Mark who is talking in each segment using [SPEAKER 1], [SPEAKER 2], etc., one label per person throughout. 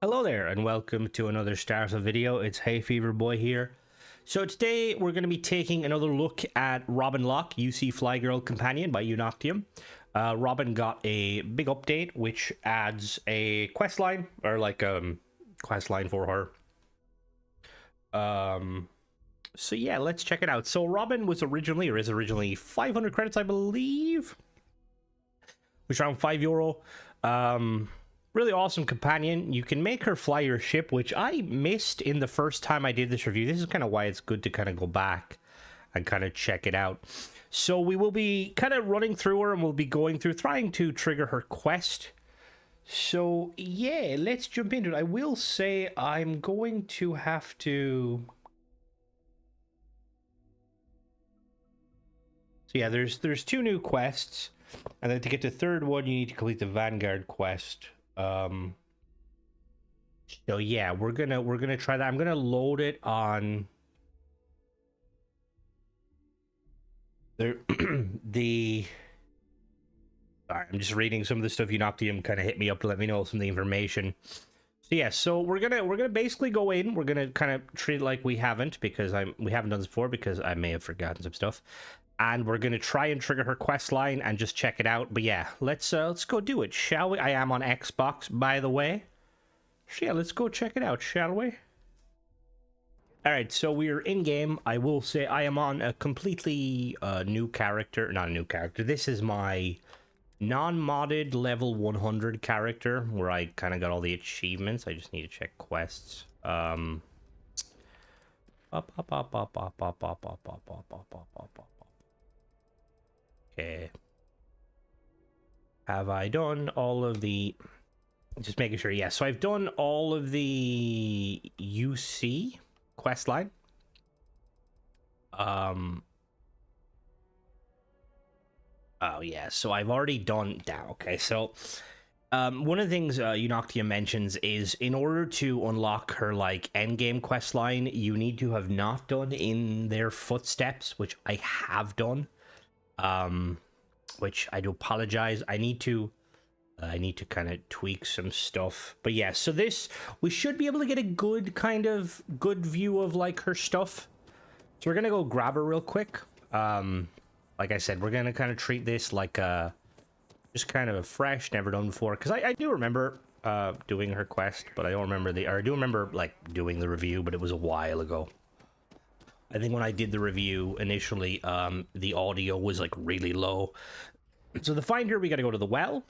[SPEAKER 1] Hello there and welcome to another Starfield video. It's Hay Fever Boy here. So today we're going to be taking another look at Robin Locke, UC Flygirl Companion by Unoctium. Robin got a big update which adds a quest line, or like quest line for her. So yeah, let's check it out. So Robin was originally, or is originally, 500 credits I believe, which is around €5. Really awesome companion. You can make her fly your ship, which I missed in the first time I did this review. This is kind of why it's good to kind of go back and kind of check it out. So we will be kind of running through her and we'll be going through trying to trigger her quest. So yeah, let's jump into it. I will say I'm going to have to... So yeah, there's two new quests, and then to get to the third one you need to complete the Vanguard quest. So yeah, we're gonna try that. I'm gonna load it on the Sorry, I'm just reading some of the stuff Unoctium kind of hit me up to let me know some of the information. So yeah, so we're gonna basically go in. We're gonna kind of treat it like we haven't, because we haven't done this before, because I may have forgotten some stuff. And we're gonna try and trigger her quest line and just check it out. But yeah, let's go do it, shall we? I am on Xbox, by the way. So yeah, let's go check it out, shall we? Alright, so we're in-game. I will say I am on a completely new character. Not a new character. This is my non-modded level 100 character, where I kind of got all the achievements. I just need to check quests. Okay. Have I done all of the... Just making sure, yeah. So I've done all of the UC quest line. Oh yeah, so I've already done that. Okay, so one of the things Unoctium mentions is in order to unlock her like endgame quest line, you need to have not done in their footsteps, which I have done. Which I do apologize. I need to kind of tweak some stuff. But yeah, so this, we should be able to get a good view of like her stuff. So we're gonna go grab her real quick. Like I said, we're gonna kind of treat this like just kind of a fresh, never done before. Because I do remember doing her quest, but I don't remember I do remember like doing the review, but it was a while ago. I think when I did the review initially, the audio was like really low. So to find her, we gotta go to the well.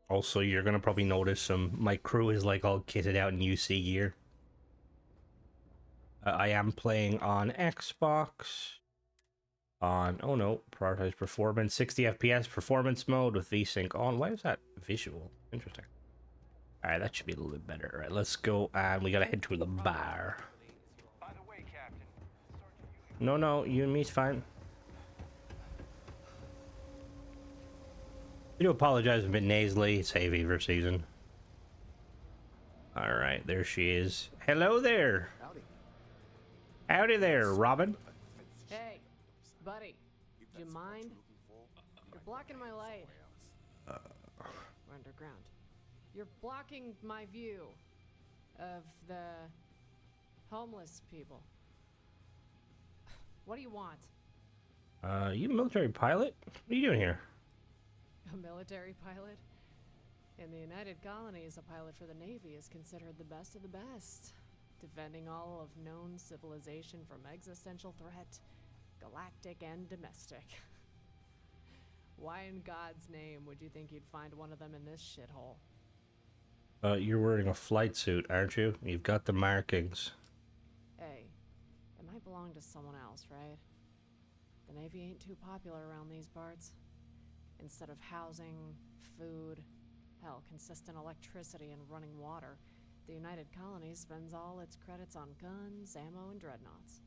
[SPEAKER 1] Also, you're gonna probably notice my crew is like all kitted out in UC gear. I am playing on Xbox. Oh no, prioritize performance, 60 FPS performance mode with VSync on. Why is that visual? Interesting. All right, that should be a little bit better. All right, let's go, and we gotta head to the bar. No, you and me's fine. I do apologize, I'm a bit nasally. It's hay fever season. All right, there she is. Hello there. Howdy there, Robin.
[SPEAKER 2] Hey, buddy, do you mind? You're blocking my light. We're underground. You're blocking my view of the homeless people. What do you want?
[SPEAKER 1] You a military pilot? What are you doing here?
[SPEAKER 2] A military pilot? In the United Colonies, a pilot for the Navy is considered the best of the best, defending all of known civilization from existential threat, galactic and domestic. Why in God's name would you think you'd find one of them in this shithole?
[SPEAKER 1] You're wearing a flight suit, aren't you? You've got the markings.
[SPEAKER 2] Hey, it might belong to someone else, right? The Navy ain't too popular around these parts. Instead of housing, food, hell, consistent electricity and running water, the United Colonies spends all its credits on guns, ammo, and dreadnoughts.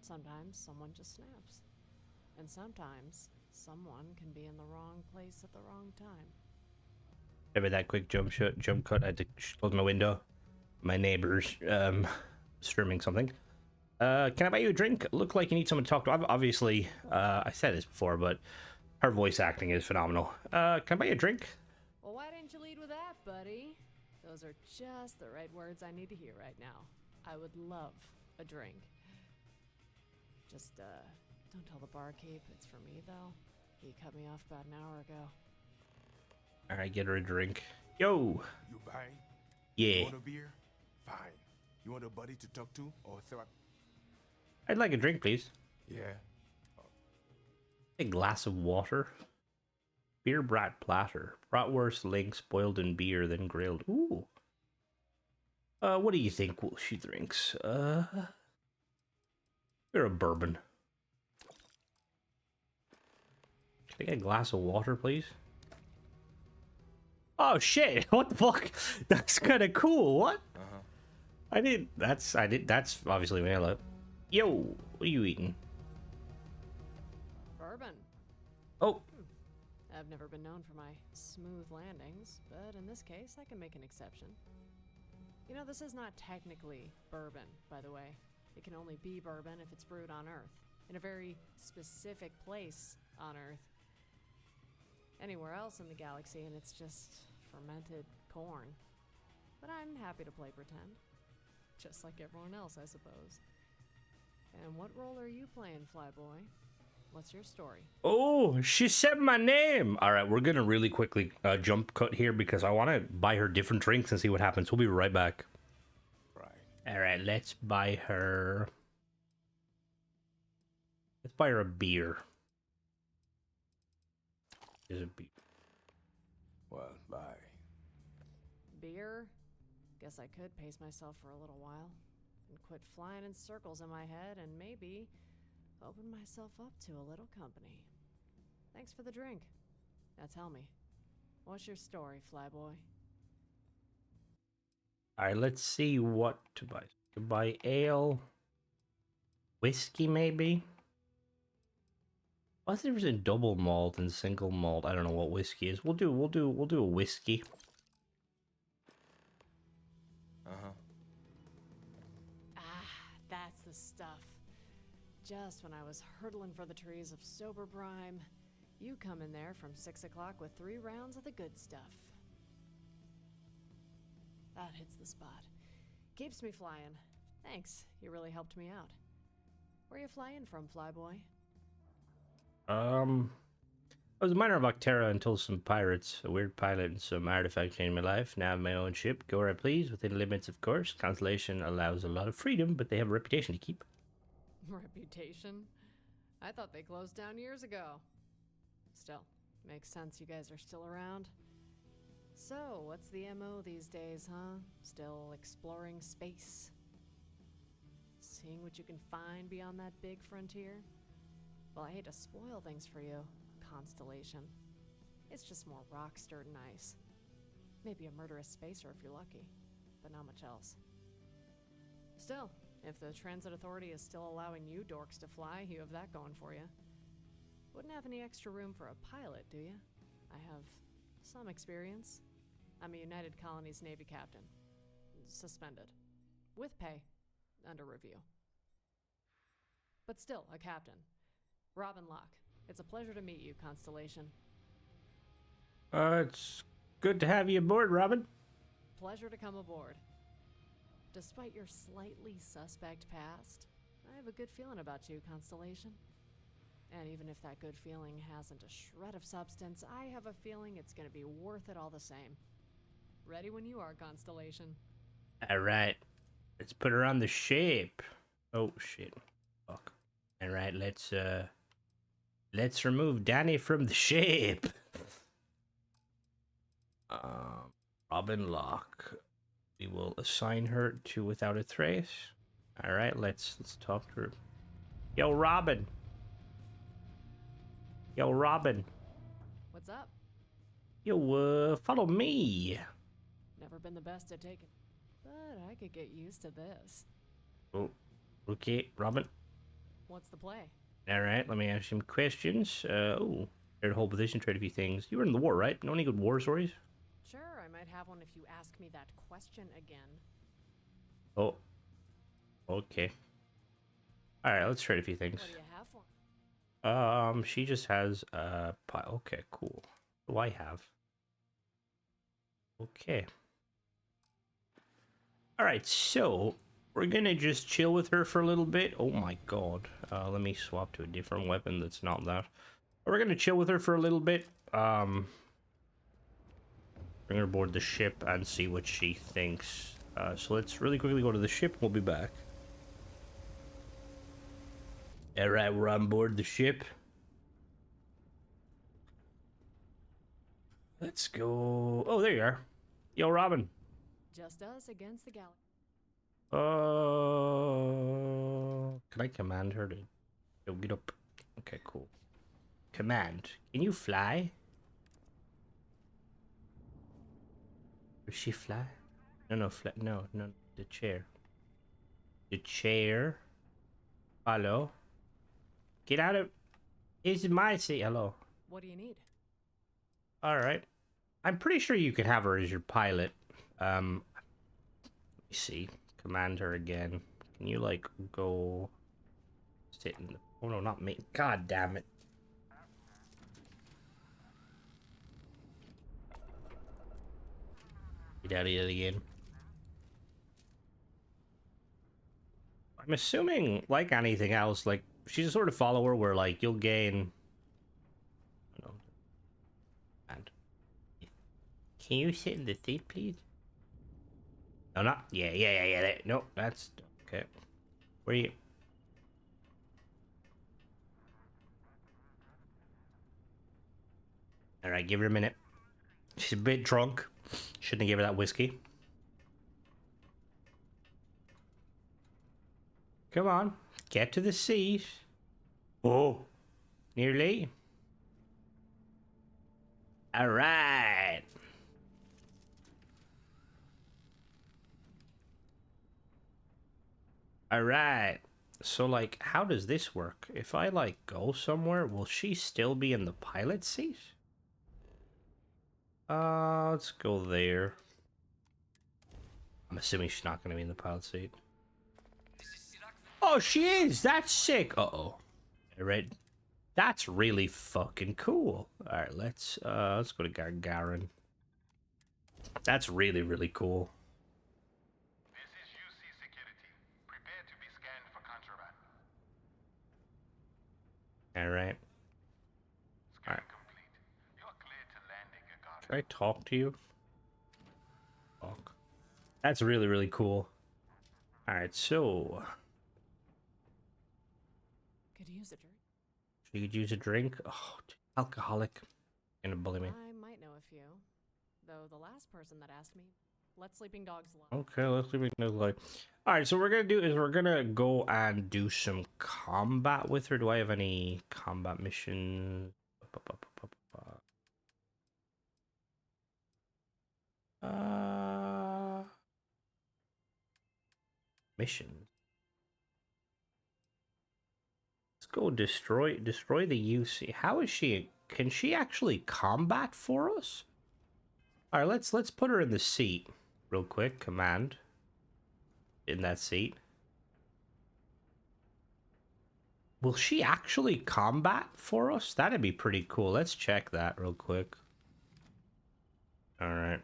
[SPEAKER 2] Sometimes someone just snaps. And sometimes someone can be in the wrong place at the wrong time.
[SPEAKER 1] Maybe that quick jump cut. I had to close my window. My neighbor's streaming something. Can I buy you a drink? Look like you need someone to talk to. Obviously, I said this before, but Her voice acting is phenomenal. Can I buy you a drink?
[SPEAKER 2] Well, why didn't you lead with that, buddy? Those are just the right words I need to hear right now. I would love a drink. Just, don't tell the barkeep it's for me, though. He cut me off about an hour ago.
[SPEAKER 1] Alright, get her a drink. Yo!
[SPEAKER 3] You buying?
[SPEAKER 1] Yeah.
[SPEAKER 3] You want a beer? Fine. You want a buddy to talk to or throw?
[SPEAKER 1] I'd like a drink, please.
[SPEAKER 3] Yeah.
[SPEAKER 1] A glass of water. Beer brat platter. Bratwurst links boiled in beer, then grilled. Ooh. What do you think she drinks? You're a bourbon. Can I get a glass of water, please? Oh shit! What the fuck? That's kind of cool. What? That's obviously vanilla. Yo, what are you eating?
[SPEAKER 2] Bourbon.
[SPEAKER 1] Oh,
[SPEAKER 2] I've never been known for my smooth landings, but in this case, I can make an exception. You know, this is not technically bourbon, by the way. It can only be bourbon if it's brewed on Earth, in a very specific place on Earth. Anywhere else in the galaxy, and it's just fermented corn. But I'm happy to play pretend. Just like everyone else, I suppose. And what role are you playing, Flyboy? What's your story?
[SPEAKER 1] oh, she said my name. All right, we're gonna really quickly jump cut here because I want to buy her different drinks and see what happens. We'll be right back.
[SPEAKER 3] Right.
[SPEAKER 1] All right, let's buy her. Let's buy her a beer. Is a beer.
[SPEAKER 3] Well, bye.
[SPEAKER 2] Beer? Guess I could pace myself for a little while. And quit flying in circles in my head and maybe open myself up to a little company. Thanks for the drink. Now tell me, what's your story, Flyboy?
[SPEAKER 1] All right, let's see what to buy. To buy ale, whiskey, maybe. What's the difference in double malt and single malt? I don't know what whiskey is. We'll do a whiskey.
[SPEAKER 2] That's the stuff. Just when I was hurtling for the trees of sober brime, you come in there from 6 o'clock with 3 rounds of the good stuff. That hits the spot. Keeps me flying. Thanks, you really helped me out. Where you flying from, Flyboy?
[SPEAKER 1] I was a miner of Octera until some pirates, a weird pilot, and some artifact changed my life. Now I have my own ship. Go where I please, within limits, of course. Constellation allows a lot of freedom, but they have a reputation to keep.
[SPEAKER 2] Reputation? I thought they closed down years ago. Still, makes sense you guys are still around. So, what's the MO these days, huh? Still exploring space? Seeing what you can find beyond that big frontier? Well, I hate to spoil things for you, Constellation. It's just more rocks, dirt, and ice. Maybe a murderous spacer if you're lucky, but not much else. Still, if the Transit Authority is still allowing you dorks to fly, you have that going for you. Wouldn't have any extra room for a pilot, do you? I have some experience. I'm a United Colonies Navy captain. Suspended. With pay. Under review. But still, a captain. Robin Locke. It's a pleasure to meet you, Constellation.
[SPEAKER 1] It's good to have you aboard, Robin.
[SPEAKER 2] Pleasure to come aboard. Despite your slightly suspect past, I have a good feeling about you, Constellation. And even if that good feeling hasn't a shred of substance, I have a feeling it's gonna be worth it all the same. Ready when you are, Constellation.
[SPEAKER 1] All right, let's put her on the ship. Oh shit, fuck. All right, let's remove Danny from the ship. Robin Locke. We will assign her to Without a Trace. All right, let's talk to her. Yo, Robin. Yo, Robin.
[SPEAKER 2] What's up?
[SPEAKER 1] Yo, follow me.
[SPEAKER 2] Never been the best at taking, but I could get used to this.
[SPEAKER 1] Oh, okay, Robin.
[SPEAKER 2] What's the play?
[SPEAKER 1] All right, let me ask you some questions. Oh, there's a whole position, trade a few things. You were in the war, right? Know any good war stories?
[SPEAKER 2] Sure, I might have one if you ask me that question again.
[SPEAKER 1] Oh, okay. All right, let's trade a few things.
[SPEAKER 2] What do you have for?
[SPEAKER 1] She just has okay, cool. What do I have? Okay. All right, so we're gonna just chill with her for a little bit. Oh my god. Let me swap to a different weapon that's not that. We're gonna chill with her for a little bit. Bring her aboard the ship and see what she thinks. So let's really quickly go to the ship. We'll be back. All right, we're on board the ship. Let's go. Oh, there you are. Yo, Robin.
[SPEAKER 2] Just us against the galaxy.
[SPEAKER 1] Can I command her to go get up? Okay, cool. Command. Can you fly? Does she fly? No, no. The chair. The chair. Hello. Get out of. This is my seat. Hello.
[SPEAKER 2] What do you need?
[SPEAKER 1] All right. I'm pretty sure you can have her as your pilot. Let me see. Command her again. Can you like go sit in the? Oh no, not me. God damn it. Get out of here again. I'm assuming, like anything else, like she's a sort of follower where like you'll gain. You know, and can you sit in the seat, please? No, not. Yeah. No, that's okay. Where are you? All right, give her a minute. She's a bit drunk. Shouldn't have gave her that whiskey. Come on, get to the seat. Oh, nearly. All right. All right. So, like, how does this work? If I, like, go somewhere, will she still be in the pilot seat? Let's go there. I'm assuming she's not going to be in the pilot seat. Oh, she is! That's sick! Uh-oh. All right. That's really fucking cool. All right, let's go to Gagarin. That's really, really cool.
[SPEAKER 3] This is UC security. Prepare to be scanned for contraband.
[SPEAKER 1] All right.
[SPEAKER 3] Scan complete. You are cleared to landing, Gagarin.
[SPEAKER 1] Can I talk to you? Talk. That's really, really cool. All right, so
[SPEAKER 2] Could use a drink.
[SPEAKER 1] she could use a drink. Oh, alcoholic. Gonna bully me.
[SPEAKER 2] I might know a few. Though the last person that asked me, let sleeping dogs lie.
[SPEAKER 1] Okay, let's leave it no like. All right, so what we're gonna do is we're gonna go and do some combat with her. Do I have any combat missions? Missions. Let's go destroy the UC. How is she? Can she actually combat for us? All right, let's put her in the seat real quick. Command in that seat. Will she actually combat for us? That'd be pretty cool. Let's check that real quick. All right.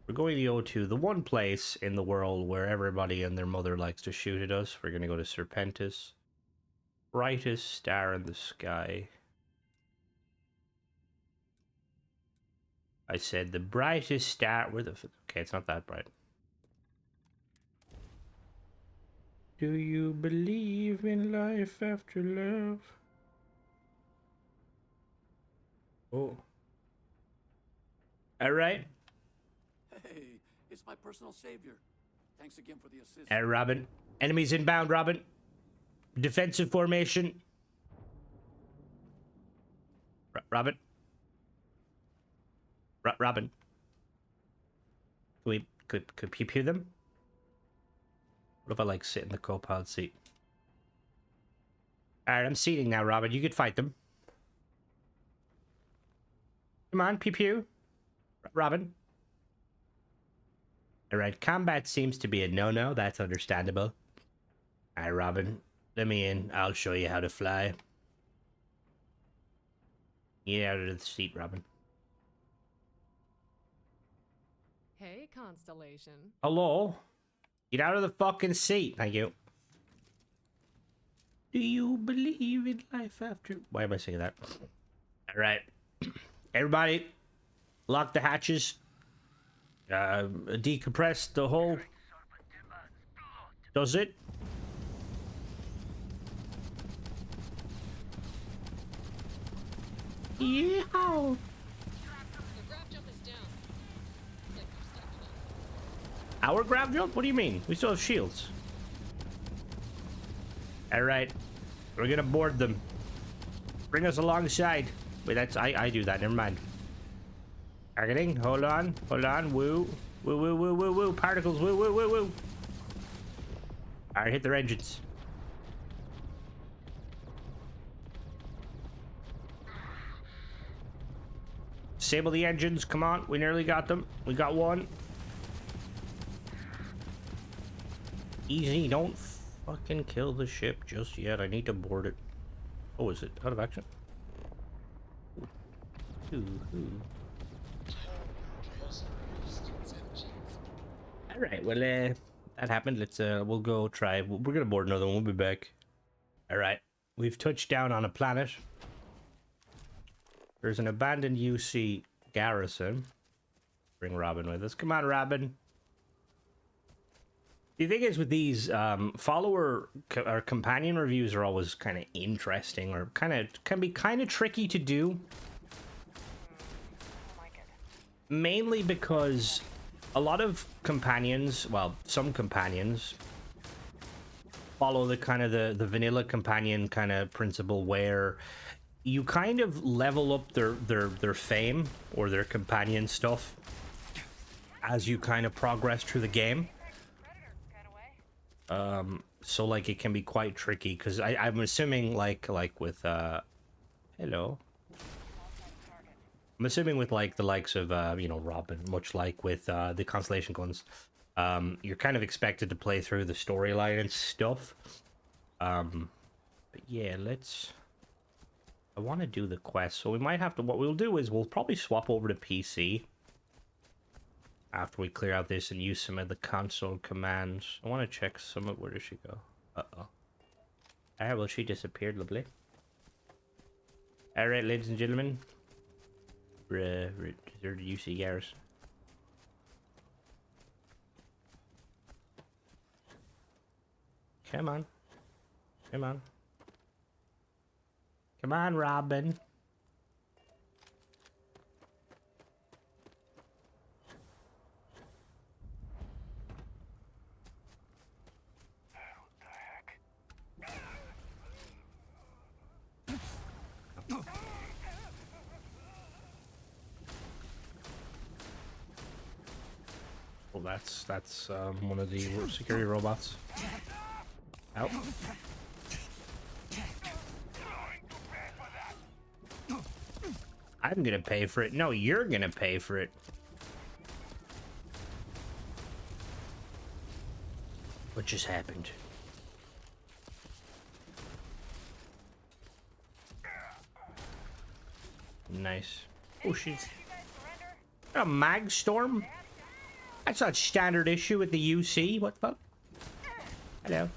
[SPEAKER 1] We're going to go to the one place in the world where everybody and their mother likes to shoot at us. We're going to go to Serpentis. Brightest star in the sky. I said the brightest star. Where the... Okay, it's not that bright. Do you believe in life after love? Oh. All right.
[SPEAKER 4] Hey, it's my personal savior. Thanks again for the assist.
[SPEAKER 1] Hey, Robin. Enemies inbound, Robin. Defensive formation. Robin. Robin. Could you hear them? What if I like sit in the co-pilot seat? All right, I'm seating now, Robin. You could fight them. Come on, pew pew. Robin. All right, combat seems to be a no-no. That's understandable. All right, Robin. Let me in. I'll show you how to fly. Get out of the seat, Robin.
[SPEAKER 2] Hey, Constellation.
[SPEAKER 1] Hello? Get out of the fucking seat. Thank you. Do you believe in life after... Why am I saying that? All right. Everybody, lock the hatches. Decompress the hull. Does it? Yeah.
[SPEAKER 2] The grab jump is down. Like you're stuck in it.
[SPEAKER 1] Our grab jump? What do you mean? We still have shields. All right. We're gonna board them. Bring us alongside. Wait, that's... I do that. Never mind. Targeting. Hold on. Hold on. Woo. Woo, woo, woo, woo, woo. Particles. Woo, woo, woo, woo. All right, hit their engines. Disable the engines. Come on. We nearly got them. We got one. Easy. Don't fucking kill the ship just yet. I need to board it. Oh, is it out of action? Ooh. All right. Well, that happened. Let's we'll go try. We're gonna board another one. We'll be back. All right. We've touched down on a planet. There's an abandoned UC garrison. Bring Robin with us. Come on, Robin. The thing is with these follower or companion reviews are always kind of interesting, or can be kind of tricky to do. Mainly because a lot of companions, well, some companions follow the kind of the vanilla companion kind of principle where you kind of level up their fame or their companion stuff as you kind of progress through the game. So like it can be quite tricky because I'm assuming like with hello. I'm assuming with like the likes of you know, Robin, much like with the Constellation guns, you're kind of expected to play through the storyline and stuff. But yeah, I want to do the quest, so we might have to. What we'll do is we'll probably swap over to PC after we clear out this and use some of the console commands. I want to check some of... Where did she go? Uh-oh. Alright, well, she disappeared. Lovely. Alright, ladies and gentlemen. Deserted UC garrison. Come on. Come on. Come on, Robin. Well, that's one of the security robots. Out. I'm gonna pay for it. No, you're gonna pay for it. What just happened? Nice. Oh, she's a mag storm. That's not standard issue with the UC. What the fuck? Hello.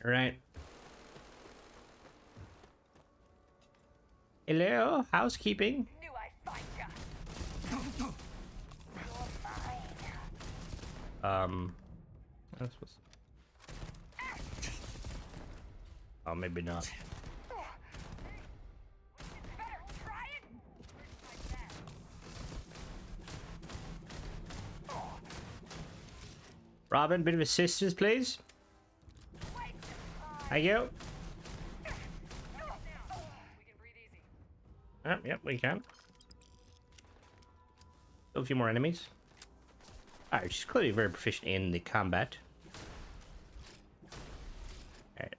[SPEAKER 1] All right. Hello, housekeeping. That's what's... Oh, maybe not. Robin, bit of assistance, please. Thank you. Yep, we can. A few more enemies. Alright, she's clearly very proficient in the combat. Alright,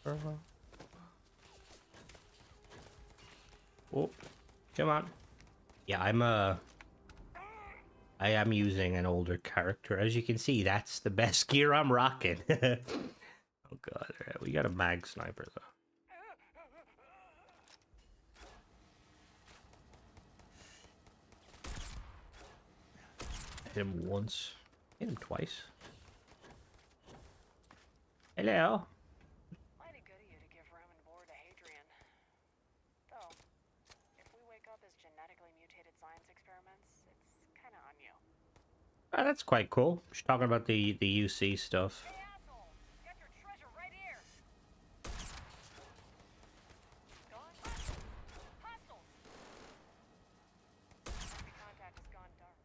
[SPEAKER 1] Oh, come on. Yeah, I am using an older character. As you can see, that's the best gear I'm rocking. Oh god, alright, we got a mag sniper though. Hit him once. Hit him twice. Hello.
[SPEAKER 2] Mighty good of you to give room and board to Hadrian. Though, if we wake up as genetically mutated science experiments, it's kind of on you.
[SPEAKER 1] Oh, that's quite cool. She's talking about the UC stuff.
[SPEAKER 2] Hey, asshole! Got your treasure right here! Gone? Hostiles! Enemy contact has gone dark.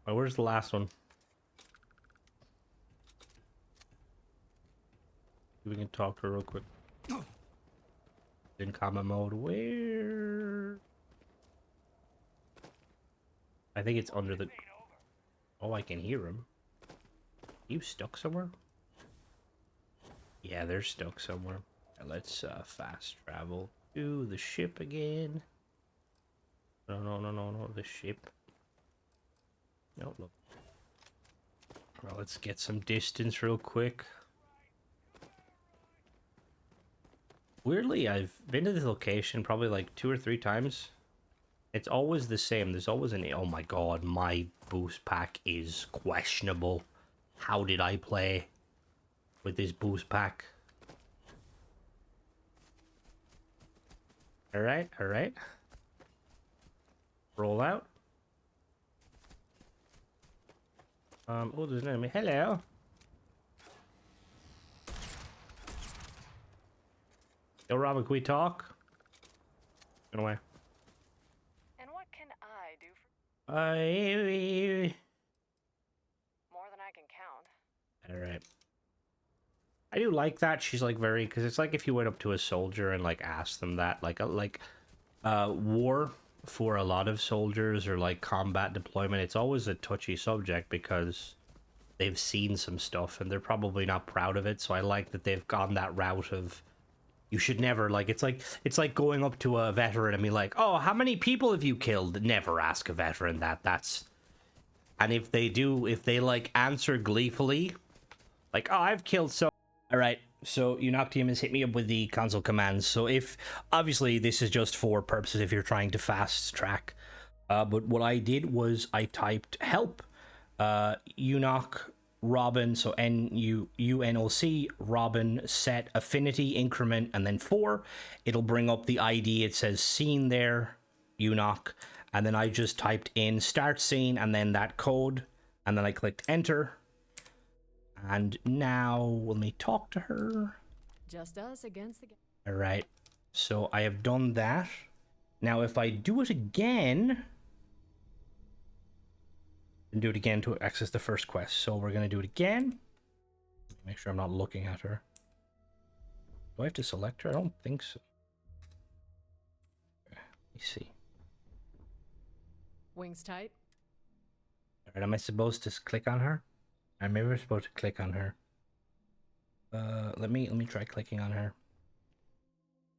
[SPEAKER 1] Oh, where's the last one? We can talk to her real quick. In combat mode. Where? I think it's under the... Oh, I can hear him. You stuck somewhere? Yeah, they're stuck somewhere. Let's fast travel to the ship again. No, the ship. No, look. Well, let's get some distance real quick. Weirdly, I've been to this location probably like 2 or 3 times. It's always the same. There's always an... Oh my god, my boost pack is questionable. How did I play with this boost pack? Alright, alright. Roll out. Oh, there's an enemy. Hello. Yo, Robin, can we talk? Get away.
[SPEAKER 2] And what can I do for more than I can count?
[SPEAKER 1] Alright. I do like that. She's like very... Because it's like if you went up to a soldier and like asked them that. War for a lot of soldiers or like combat deployment, it's always a touchy subject because they've seen some stuff and they're probably not proud of it. So I like that they've gone that route of... You should never, like, it's like going up to a veteran and be like, oh, how many people have you killed? Never ask a veteran that. That's... And if they do, if they, like, answer gleefully, like, oh, I've killed so... Alright, so Unoctium has hit me up with the console commands. So if... Obviously, this is just for purposes if you're trying to fast track. But what I did was I typed help, Unoc... Robin, so UNOC, Robin, set affinity increment, and then 4. It'll bring up the ID. It says scene there, Unoc, and then I just typed in start scene and then that code, and then I clicked enter. And now let me talk to her.
[SPEAKER 2] Just us against the game.
[SPEAKER 1] All right, so I have done that. Now if I do it again... And do it again to access the first quest. So we're going to do it again. Make sure I'm not looking at her. Do I have to select her? I don't think so. Let me see.
[SPEAKER 2] Wings tight.
[SPEAKER 1] Alright, am I supposed to click on her? I'm maybe supposed to click on her. Let me try clicking on her.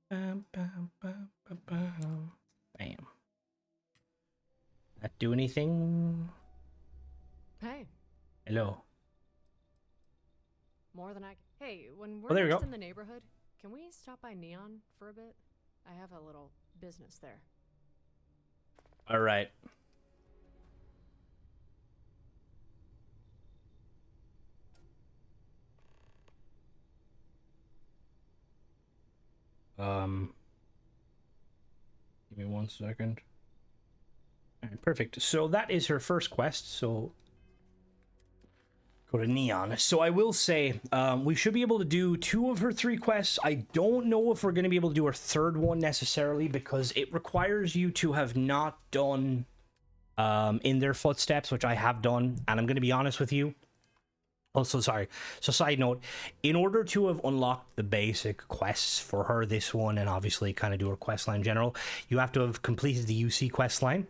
[SPEAKER 1] Bam, bam, bam, bam, bam. Bam. That do anything?
[SPEAKER 2] Hey,
[SPEAKER 1] Hello.
[SPEAKER 2] more than I can. Hey, when we're
[SPEAKER 1] Oh, there we
[SPEAKER 2] next
[SPEAKER 1] go.
[SPEAKER 2] in the neighborhood, can we stop by Neon for a bit? I have a little business there.
[SPEAKER 1] Alright. Give me 1 second. Alright, perfect. So that is her first quest, so go to Neon. So I will say, we should be able to do 2 of her 3 quests. I don't know if we're going to be able to do her 3rd one necessarily, because it requires you to have not done in their footsteps, which I have done, and I'm going to be honest with you. Also, sorry. So side note, in order to have unlocked the basic quests for her, this one, and obviously kind of do her quest line in general, you have to have completed the UC quest line.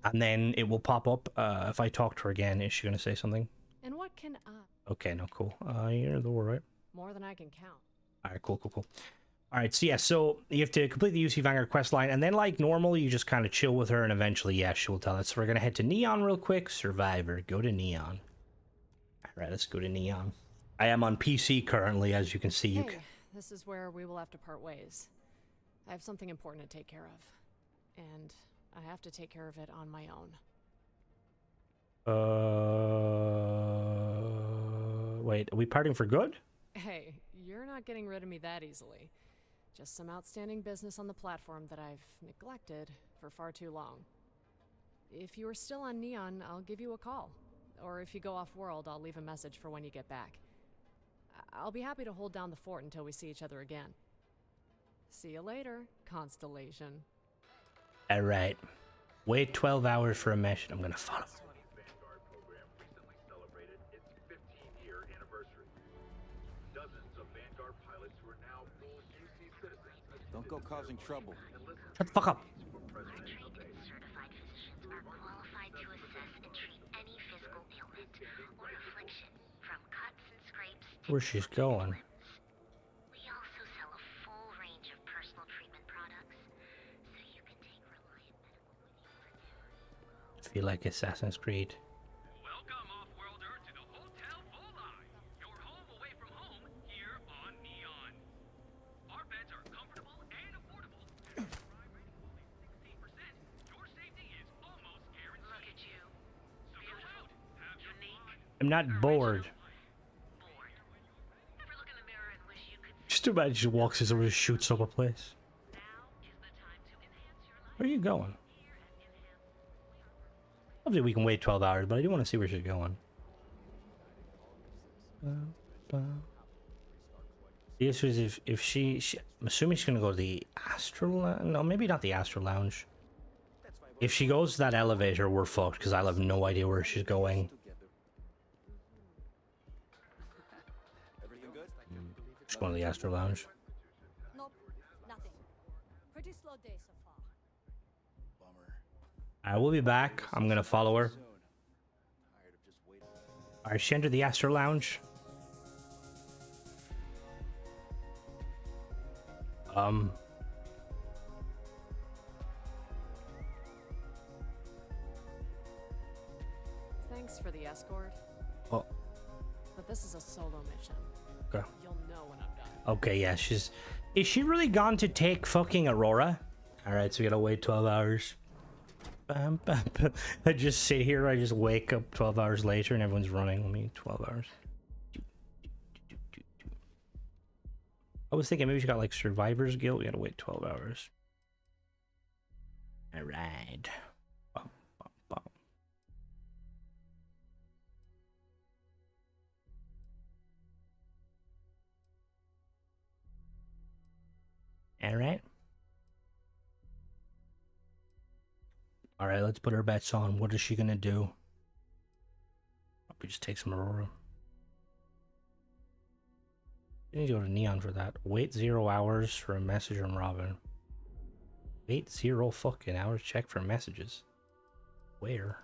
[SPEAKER 1] And then it will pop up. If I talk to her again, is she going to say something?
[SPEAKER 2] And what can I?
[SPEAKER 1] Okay, no, cool. You're the war, right?
[SPEAKER 2] More than I can count.
[SPEAKER 1] All right, cool, cool, cool. All right, so yeah, so you have to complete the UC Vanguard quest line, and then like normal, you just kind of chill with her, and eventually, yeah, she will tell us. So we're gonna head to Neon real quick. Survivor, go to Neon. All right, let's go to Neon. I am on PC currently, as you can see.
[SPEAKER 2] Hey, this is where we will have to part ways. I have something important to take care of, and I have to take care of it on my own.
[SPEAKER 1] Wait, are we parting for good?
[SPEAKER 2] Hey, you're not getting rid of me that easily. Just some outstanding business on the platform that I've neglected for far too long. If you are still on Neon, I'll give you a call. Or if you go off-world, I'll leave a message for when you get back. I'll be happy to hold down the fort until we see each other again. See you later, Constellation.
[SPEAKER 1] All right. Wait 12 hours for a mission. I'm gonna follow.
[SPEAKER 3] Vanguard program recently celebrated its 15-year anniversary. Dozens of Vanguard pilots who are now full UC citizens.
[SPEAKER 5] Don't go causing trouble.
[SPEAKER 1] Shut the fuck up.
[SPEAKER 6] Trained and certified physicians are qualified to assess and treat any physical ailment or affliction, from cuts and scrapes to
[SPEAKER 1] Where she's going?
[SPEAKER 6] We also sell a full range of personal treatment products, so you can take reliant medical with you wherever you go.
[SPEAKER 1] Feel like Assassin's Creed.
[SPEAKER 7] Welcome, off-worlder, to the Hotel Volai, your home away from home here on Neon. Our beds are comfortable and affordable. And with crime rate of only 16%, your safety is almost guaranteed.
[SPEAKER 6] Look at you.
[SPEAKER 7] So go out, have your fun.
[SPEAKER 1] I'm not bored.
[SPEAKER 6] Bored. Ever look in the mirror and wish you could
[SPEAKER 1] Just imagine she walks in and just shoots up a place.
[SPEAKER 6] now is the time to enhance your life
[SPEAKER 1] Where are you going?
[SPEAKER 6] here at Enhance.
[SPEAKER 1] Hopefully we can wait 12 hours, but I do want to see where she's going. The issue is if she I'm assuming she's gonna go to the Astral. No, maybe not the Astral Lounge. If she goes to that elevator, we're fucked because I'll have no idea where she's going.
[SPEAKER 5] Everything good?
[SPEAKER 1] She's going to the Astral Lounge.
[SPEAKER 8] Nope, nothing. Pretty slow day so far.
[SPEAKER 5] Bummer.
[SPEAKER 1] I will be back. I'm gonna follow her.
[SPEAKER 5] Soon. Tired of just waiting.
[SPEAKER 1] Alright, she entered the Astral Lounge.
[SPEAKER 2] Thanks for the escort,
[SPEAKER 1] Oh,
[SPEAKER 2] but this is a solo mission.
[SPEAKER 1] okay.
[SPEAKER 2] You'll know when I'm done.
[SPEAKER 1] Okay, yeah, she's... Is she really gone to take fucking Aurora? Alright, so we gotta wait 12 hours. Bam, bam, bam. I just sit here, I just wake up 12 hours later and everyone's running with me 12 hours. I was thinking maybe she got like Survivor's Guild. We gotta wait 12 hours. Alright. Bum, bum, bum. Alright. Alright, let's put our bets on. What is she gonna do? Probably just take some Aurora. You need to go to Neon for that. Wait 0 hours for a message from Robin. Wait 0 fucking hours. Check for messages. Where?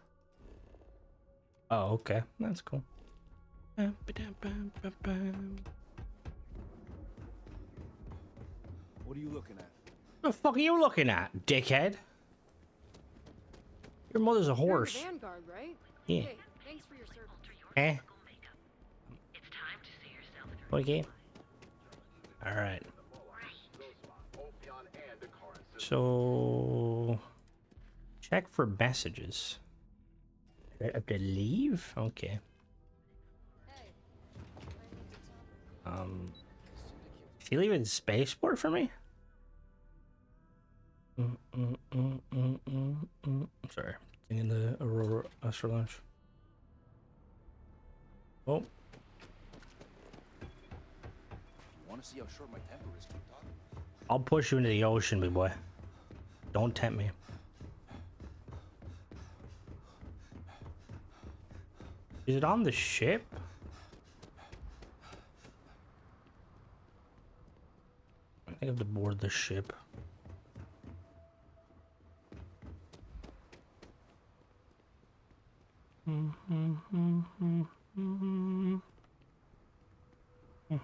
[SPEAKER 1] Oh, okay. That's cool.
[SPEAKER 5] What are you looking at?
[SPEAKER 1] The fuck are you looking at, dickhead? Your mother's a
[SPEAKER 2] You're the
[SPEAKER 1] horse.
[SPEAKER 2] Vanguard, right?
[SPEAKER 1] Yeah.
[SPEAKER 2] Hey, thanks for your service.
[SPEAKER 1] Eh?
[SPEAKER 6] It's time to see yourself through.
[SPEAKER 1] Okay. Alright.
[SPEAKER 3] Ophion and the current system.
[SPEAKER 1] So... Check for messages. Do I have to leave? Okay.
[SPEAKER 8] Hey, I need to talk.
[SPEAKER 1] Is he leaving spaceport for me? Sorry. Thinking the Aurora Astral Launch. Oh.
[SPEAKER 5] Want to see how short my temper is? Keep talking.
[SPEAKER 1] I'll push you into the ocean, big boy. Don't tempt me. Is it on the ship? I think I have to board the ship. What?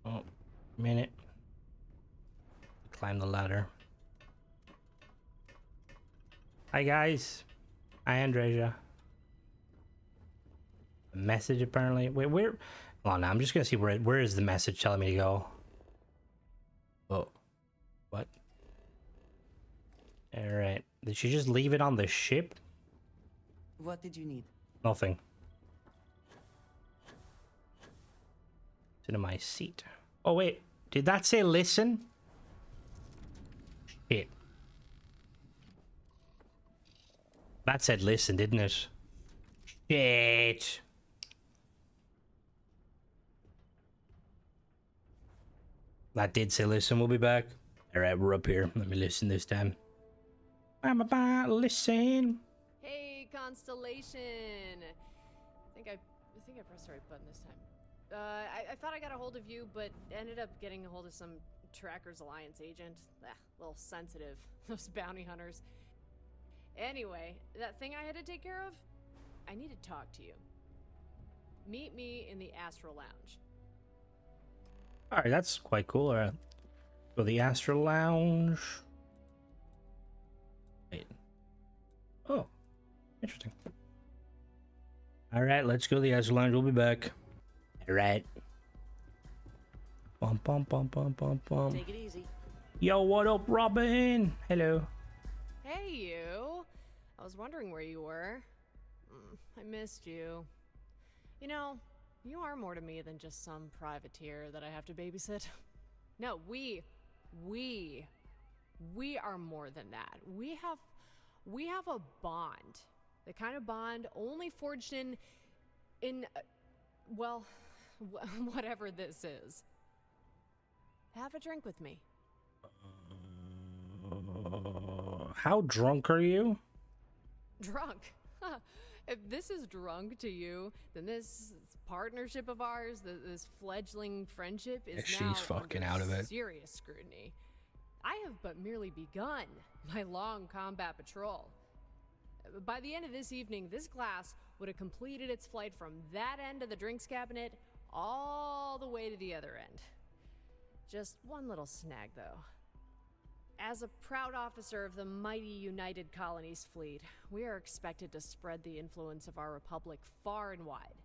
[SPEAKER 1] Oh, minute. Climb the ladder. Hi guys. Hi Andreja. A message apparently. Wait, where? Hold on, now I'm just gonna see where is the message telling me to go. Oh, what? All right. Did she just leave it on the ship?
[SPEAKER 9] What did you need?
[SPEAKER 1] Nothing. Sit in my seat. Oh wait, did that say listen? Shit. That said listen, didn't it? Shit. That did say listen, we'll be back. Alright, we're up here. Let me listen this time. I'm about to listen.
[SPEAKER 2] Hey, Constellation. I think I pressed the right button this time. I thought I got a hold of you, but ended up getting a hold of some Trackers Alliance agent. A little sensitive, those bounty hunters. Anyway, that thing I had to take care of, I need to talk to you. Meet me in the Astral Lounge.
[SPEAKER 1] Alright, that's quite cool. Alright. Go to the Astral Lounge. Wait. Oh, interesting. Alright, let's go to the Astral Lounge. We'll be back. Alright. Bum bum bum bum bum bum.
[SPEAKER 9] Take it easy.
[SPEAKER 1] Yo, what up, Robin? Hello.
[SPEAKER 2] Hey, you. I was wondering where you were. I missed you. You know, you are more to me than just some privateer that I have to babysit. No, we are more than that. We have a bond. The kind of bond only forged in well, whatever this is. Have a drink with me.
[SPEAKER 1] How drunk are you?
[SPEAKER 2] Drunk? If this is drunk to you, then this partnership of ours, this fledgling friendship, is
[SPEAKER 1] Yeah,
[SPEAKER 2] now
[SPEAKER 1] she's fucking
[SPEAKER 2] under
[SPEAKER 1] out of it.
[SPEAKER 2] serious scrutiny. I have but merely begun my long combat patrol. By the end of this evening, this glass would have completed its flight from that end of the drinks cabinet all the way to the other end. Just one little snag, though. As a proud officer of the mighty United Colonies fleet, we are expected to spread the influence of our republic far and wide.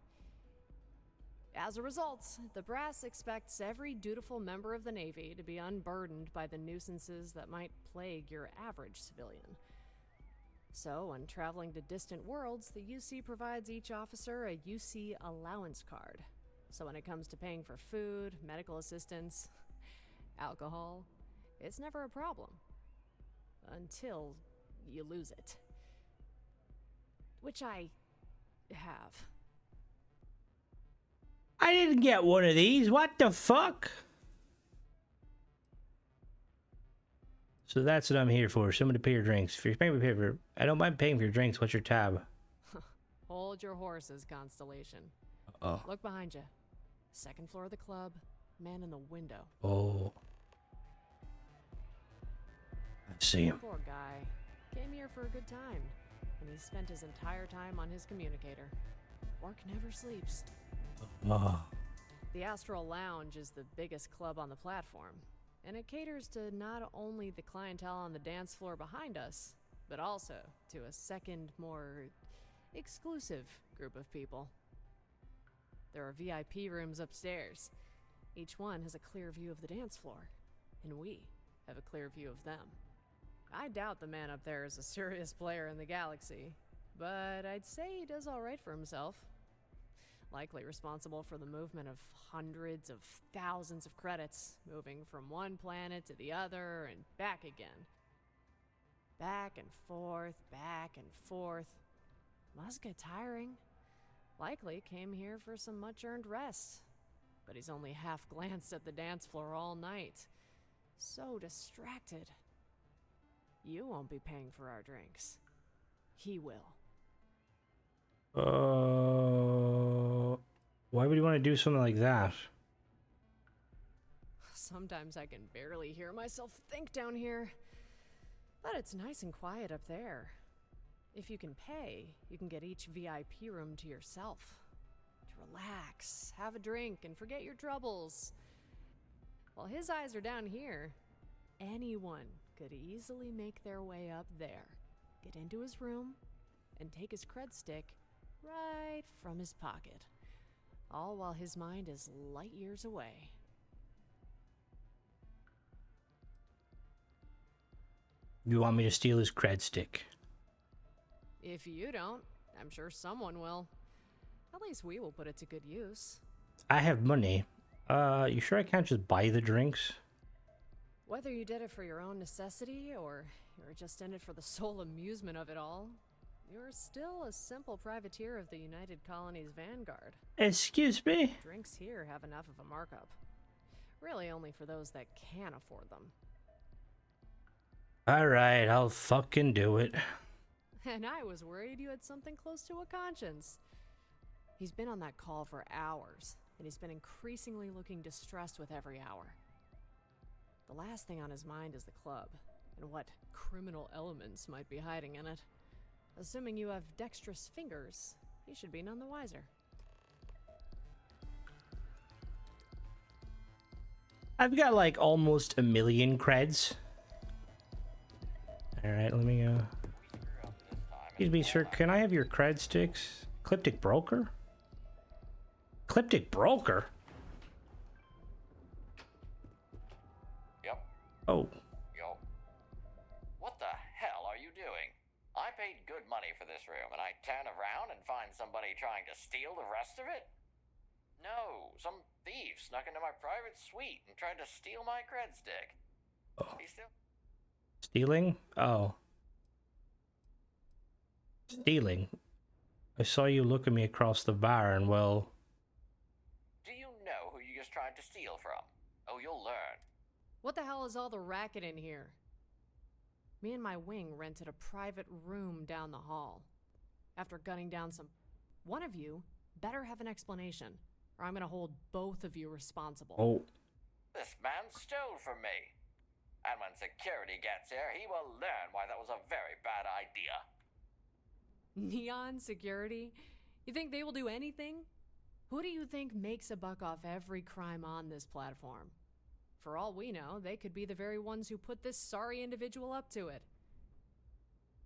[SPEAKER 2] As a result, the brass expects every dutiful member of the Navy to be unburdened by the nuisances that might plague your average civilian. So, when traveling to distant worlds, the UC provides each officer a UC allowance card. So when it comes to paying for food, medical assistance, alcohol, it's never a problem. Until you lose it. Which I have.
[SPEAKER 1] I didn't get one of these. What the fuck? So that's what I'm here for. Somebody to pay your drinks. If you're paying for your, I don't mind paying for your drinks. What's your tab?
[SPEAKER 2] Hold your horses, Constellation.
[SPEAKER 1] Oh.
[SPEAKER 2] Look behind you. Second floor of the club. Man in the window.
[SPEAKER 1] Oh. I see him.
[SPEAKER 2] Poor guy. Came here for a good time. And he spent his entire time on his communicator. Work never sleeps.
[SPEAKER 1] Oh.
[SPEAKER 2] The Astral Lounge is the biggest club on the platform, and it caters to not only the clientele on the dance floor behind us, but also to a second, more exclusive group of people. There are VIP rooms upstairs. Each one has a clear view of the dance floor, and we have a clear view of them. I doubt the man up there is a serious player in the galaxy, but I'd say he does all right for himself. Likely responsible for the movement of hundreds of thousands of credits, moving from one planet to the other and back again. Back and forth, back and forth. Must get tiring. Likely came here for some much-earned rest. But he's only half glanced at the dance floor all night. So distracted. You won't be paying for our drinks. He will.
[SPEAKER 1] Why would you want to do something like that?
[SPEAKER 2] Sometimes I can barely hear myself think down here. But it's nice and quiet up there. If you can pay, you can get each VIP room to yourself. To relax, have a drink, and forget your troubles. While his eyes are down here, anyone could easily make their way up there, get into his room, and take his cred stick right from his pocket. All while his mind is light years away.
[SPEAKER 1] You want me to steal his cred stick?
[SPEAKER 2] If you don't, I'm sure someone will. At least we will put it to good use.
[SPEAKER 1] I have money. You sure I can't just buy the drinks?
[SPEAKER 2] Whether you did it for your own necessity or you're just in it for the sole amusement of it all, you're still a simple privateer of the United Colonies Vanguard.
[SPEAKER 1] Excuse me?
[SPEAKER 2] Drinks here have enough of a markup. Really only for those that can afford them.
[SPEAKER 1] Alright, I'll fucking do it.
[SPEAKER 2] And I was worried you had something close to a conscience. He's been on that call for hours, and he's been increasingly looking distressed with every hour. The last thing on his mind is the club, and what criminal elements might be hiding in it. Assuming you have dexterous fingers, he should be none the wiser.
[SPEAKER 1] I've got like almost 1 million creds. Alright, let me Excuse me, sir, can I have your cred sticks? Ecliptic broker? Ecliptic broker?
[SPEAKER 10] Yep.
[SPEAKER 1] Oh.
[SPEAKER 10] Yo. What the hell are you doing? I paid good money for this room, and I turn around and find somebody trying to steal the rest of it? No, some thief snuck into my private suite and tried to steal my cred stick.
[SPEAKER 1] Oh.
[SPEAKER 10] He's still...
[SPEAKER 1] Stealing? Oh. Stealing? I saw you look at me across the bar and, well...
[SPEAKER 10] Do you know who you just tried to steal from? Oh, you'll learn.
[SPEAKER 2] What the hell is all the racket in here? Me and my wing rented a private room down the hall. After gunning down some... One of you better have an explanation, or I'm gonna hold both of you responsible.
[SPEAKER 1] Oh.
[SPEAKER 10] This man stole from me. And when security gets here, he will learn why that was a very bad idea.
[SPEAKER 2] Neon security? You think they will do anything? Who do you think makes a buck off every crime on this platform? For all we know, they could be the very ones who put this sorry individual up to it.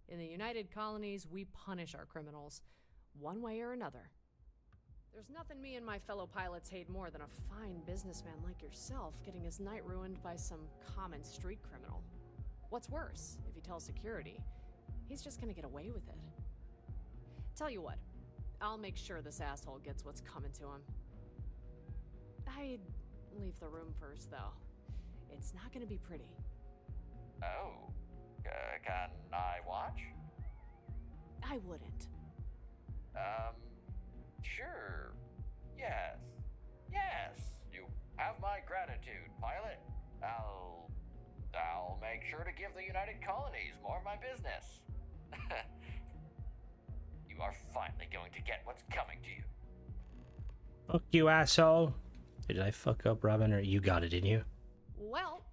[SPEAKER 2] In the United Colonies, we punish our criminals, one way or another. There's nothing me and my fellow pilots hate more than a fine businessman like yourself getting his night ruined by some common street criminal. What's worse, if he tells security, he's just gonna get away with it. Tell you what, I'll make sure this asshole gets what's coming to him. I'd leave the room first, though. It's not gonna be pretty.
[SPEAKER 10] Oh, can I watch?
[SPEAKER 2] I wouldn't.
[SPEAKER 10] Sure. Yes. Yes. You have my gratitude, pilot. I'll make sure to give the United Colonies more of my business. You are finally going to get what's coming to you.
[SPEAKER 1] Fuck you, asshole. Did I fuck up, Robin, or you got it, didn't you?
[SPEAKER 2] Well,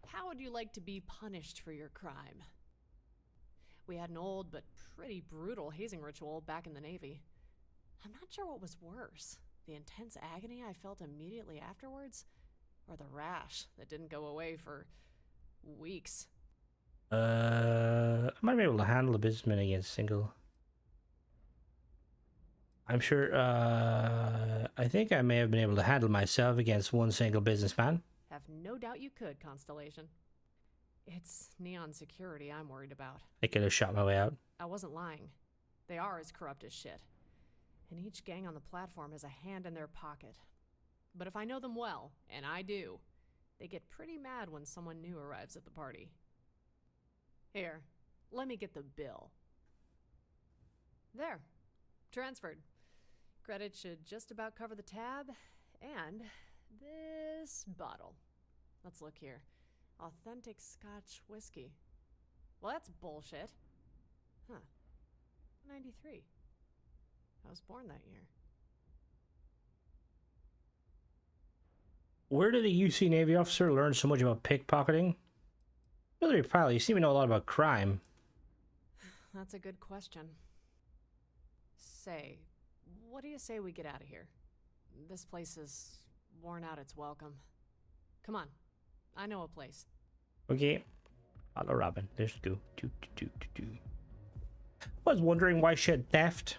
[SPEAKER 2] how would you like to be punished for your crime? We had an old but pretty brutal hazing ritual back in the Navy. I'm not sure what was worse, the intense agony I felt immediately afterwards, or the rash that didn't go away for weeks.
[SPEAKER 1] I might be able to handle a businessman against single. I'm sure, I think I may have been able to handle myself against one single businessman.
[SPEAKER 2] Have no doubt you could, Constellation. It's Neon security I'm worried about.
[SPEAKER 1] I could have shot my way out.
[SPEAKER 2] I wasn't lying. They are as corrupt as shit. And each gang on the platform has a hand in their pocket. But if I know them well, and I do, they get pretty mad when someone new arrives at the party. Here, let me get the bill. There. Transferred. Credit should just about cover the tab, and this bottle. Let's look here. Authentic Scotch whiskey. Well, that's bullshit. Huh. 93. I was born that year.
[SPEAKER 1] Where did the UC Navy officer learn so much about pickpocketing? Military pilot, you seem to know a lot about crime.
[SPEAKER 2] That's a good question. Say, what do you say we get out of here? This place has worn out its welcome. Come on, I know a place.
[SPEAKER 1] Okay. Follow Robin. Let's go. I was wondering why she had theft.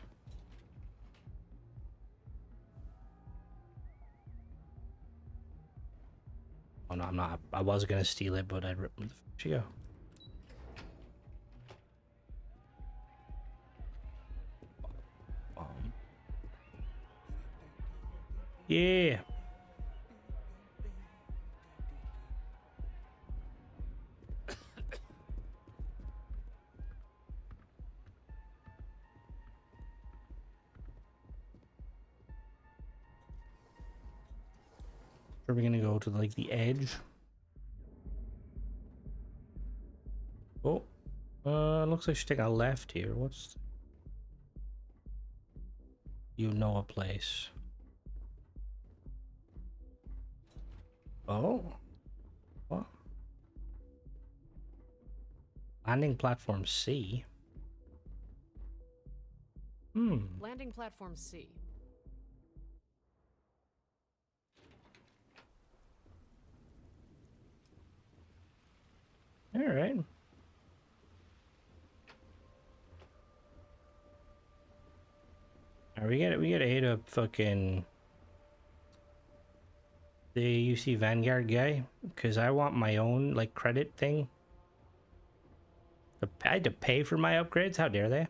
[SPEAKER 1] Oh no, I'm not. I was gonna steal it, but I'd rip them. Where'd she go? Yeah. Are we gonna go to like the edge? Oh, looks like she's taking a left here. What's? You know a place. Oh. What? Landing platform C.
[SPEAKER 2] Landing platform C.
[SPEAKER 1] All right. We gotta hit up fucking the UC Vanguard guy because I want my own like credit thing. I had to pay for my upgrades. How dare they?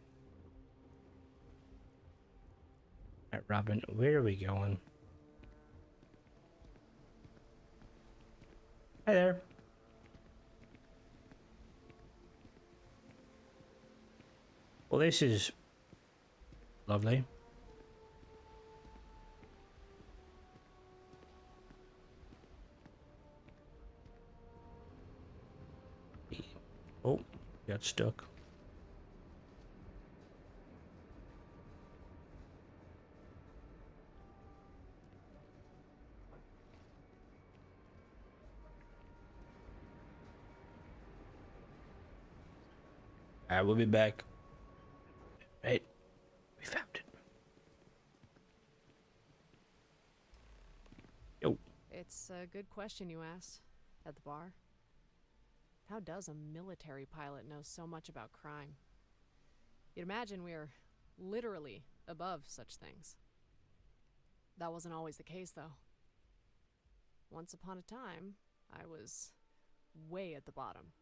[SPEAKER 1] All right, Robin, where are we going? Hi there. Well, this is lovely. Oh, got stuck. Alright, we'll be back. Right, we found it. Yo.
[SPEAKER 2] It's a good question you asked at the bar. How does a military pilot know so much about crime? You'd imagine we're literally above such things. That wasn't always the case, though. Once upon a time, I was way at the bottom.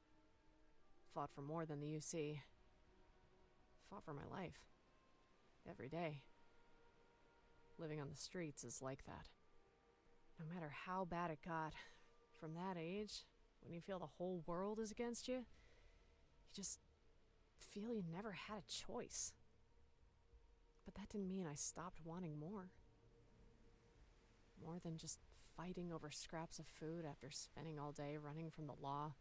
[SPEAKER 2] Fought for more than the UC. Fought for my life. Every day. Living on the streets is like that. No matter how bad it got, from that age, when you feel the whole world is against you, you just feel you never had a choice. But that didn't mean I stopped wanting more. More than just fighting over scraps of food after spending all day running from the law.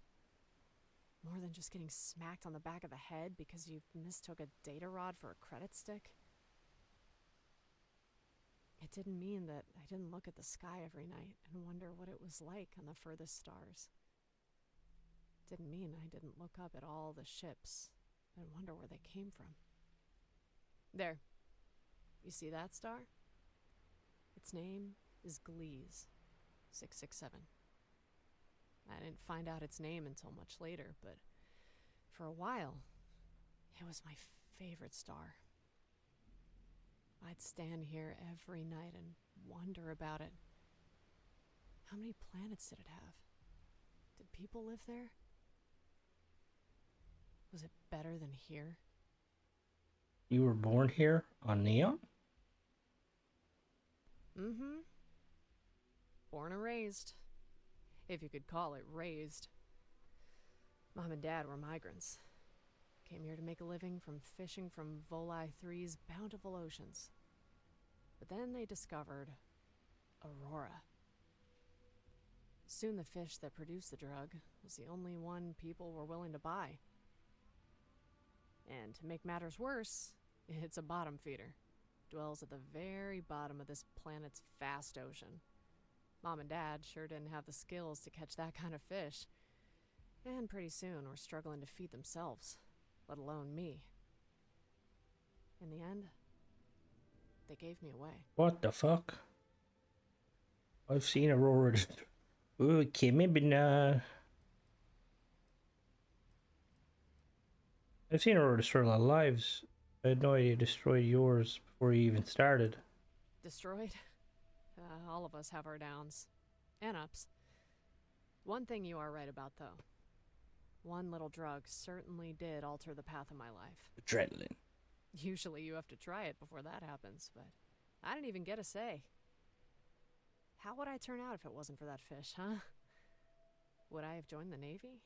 [SPEAKER 2] More than just getting smacked on the back of the head because you mistook a data rod for a credit stick. It didn't mean that I didn't look at the sky every night and wonder what it was like on the furthest stars. It didn't mean I didn't look up at all the ships and wonder where they came from. There. You see that star? Its name is Gliese 667. I didn't find out its name until much later, but for a while, it was my favorite star. I'd stand here every night and wonder about it. How many planets did it have? Did people live there? Was it better than here?
[SPEAKER 1] You were born here on Neon?
[SPEAKER 2] Mm-hmm. Born and raised. If you could call it raised. Mom and Dad were migrants. Came here to make a living from fishing from Voli 3's bountiful oceans. But then they discovered Aurora. Soon the fish that produced the drug was the only one people were willing to buy. And to make matters worse, it's a bottom feeder. Dwells at the very bottom of this planet's vast ocean. Mom and Dad sure didn't have the skills to catch that kind of fish. And pretty soon were struggling to feed themselves, let alone me. In the end, they gave me away.
[SPEAKER 1] What the fuck? I've seen Aurora. Ooh, okay, maybe not. I've seen Aurora destroy a lot of lives. I had no idea you destroyed yours before you even started.
[SPEAKER 2] Destroyed? All of us have our downs. And ups. One thing you are right about, though. One little drug certainly did alter the path of my life.
[SPEAKER 1] Adrenaline.
[SPEAKER 2] Usually you have to try it before that happens, but I didn't even get a say. How would I turn out if it wasn't for that fish, huh? Would I have joined the Navy?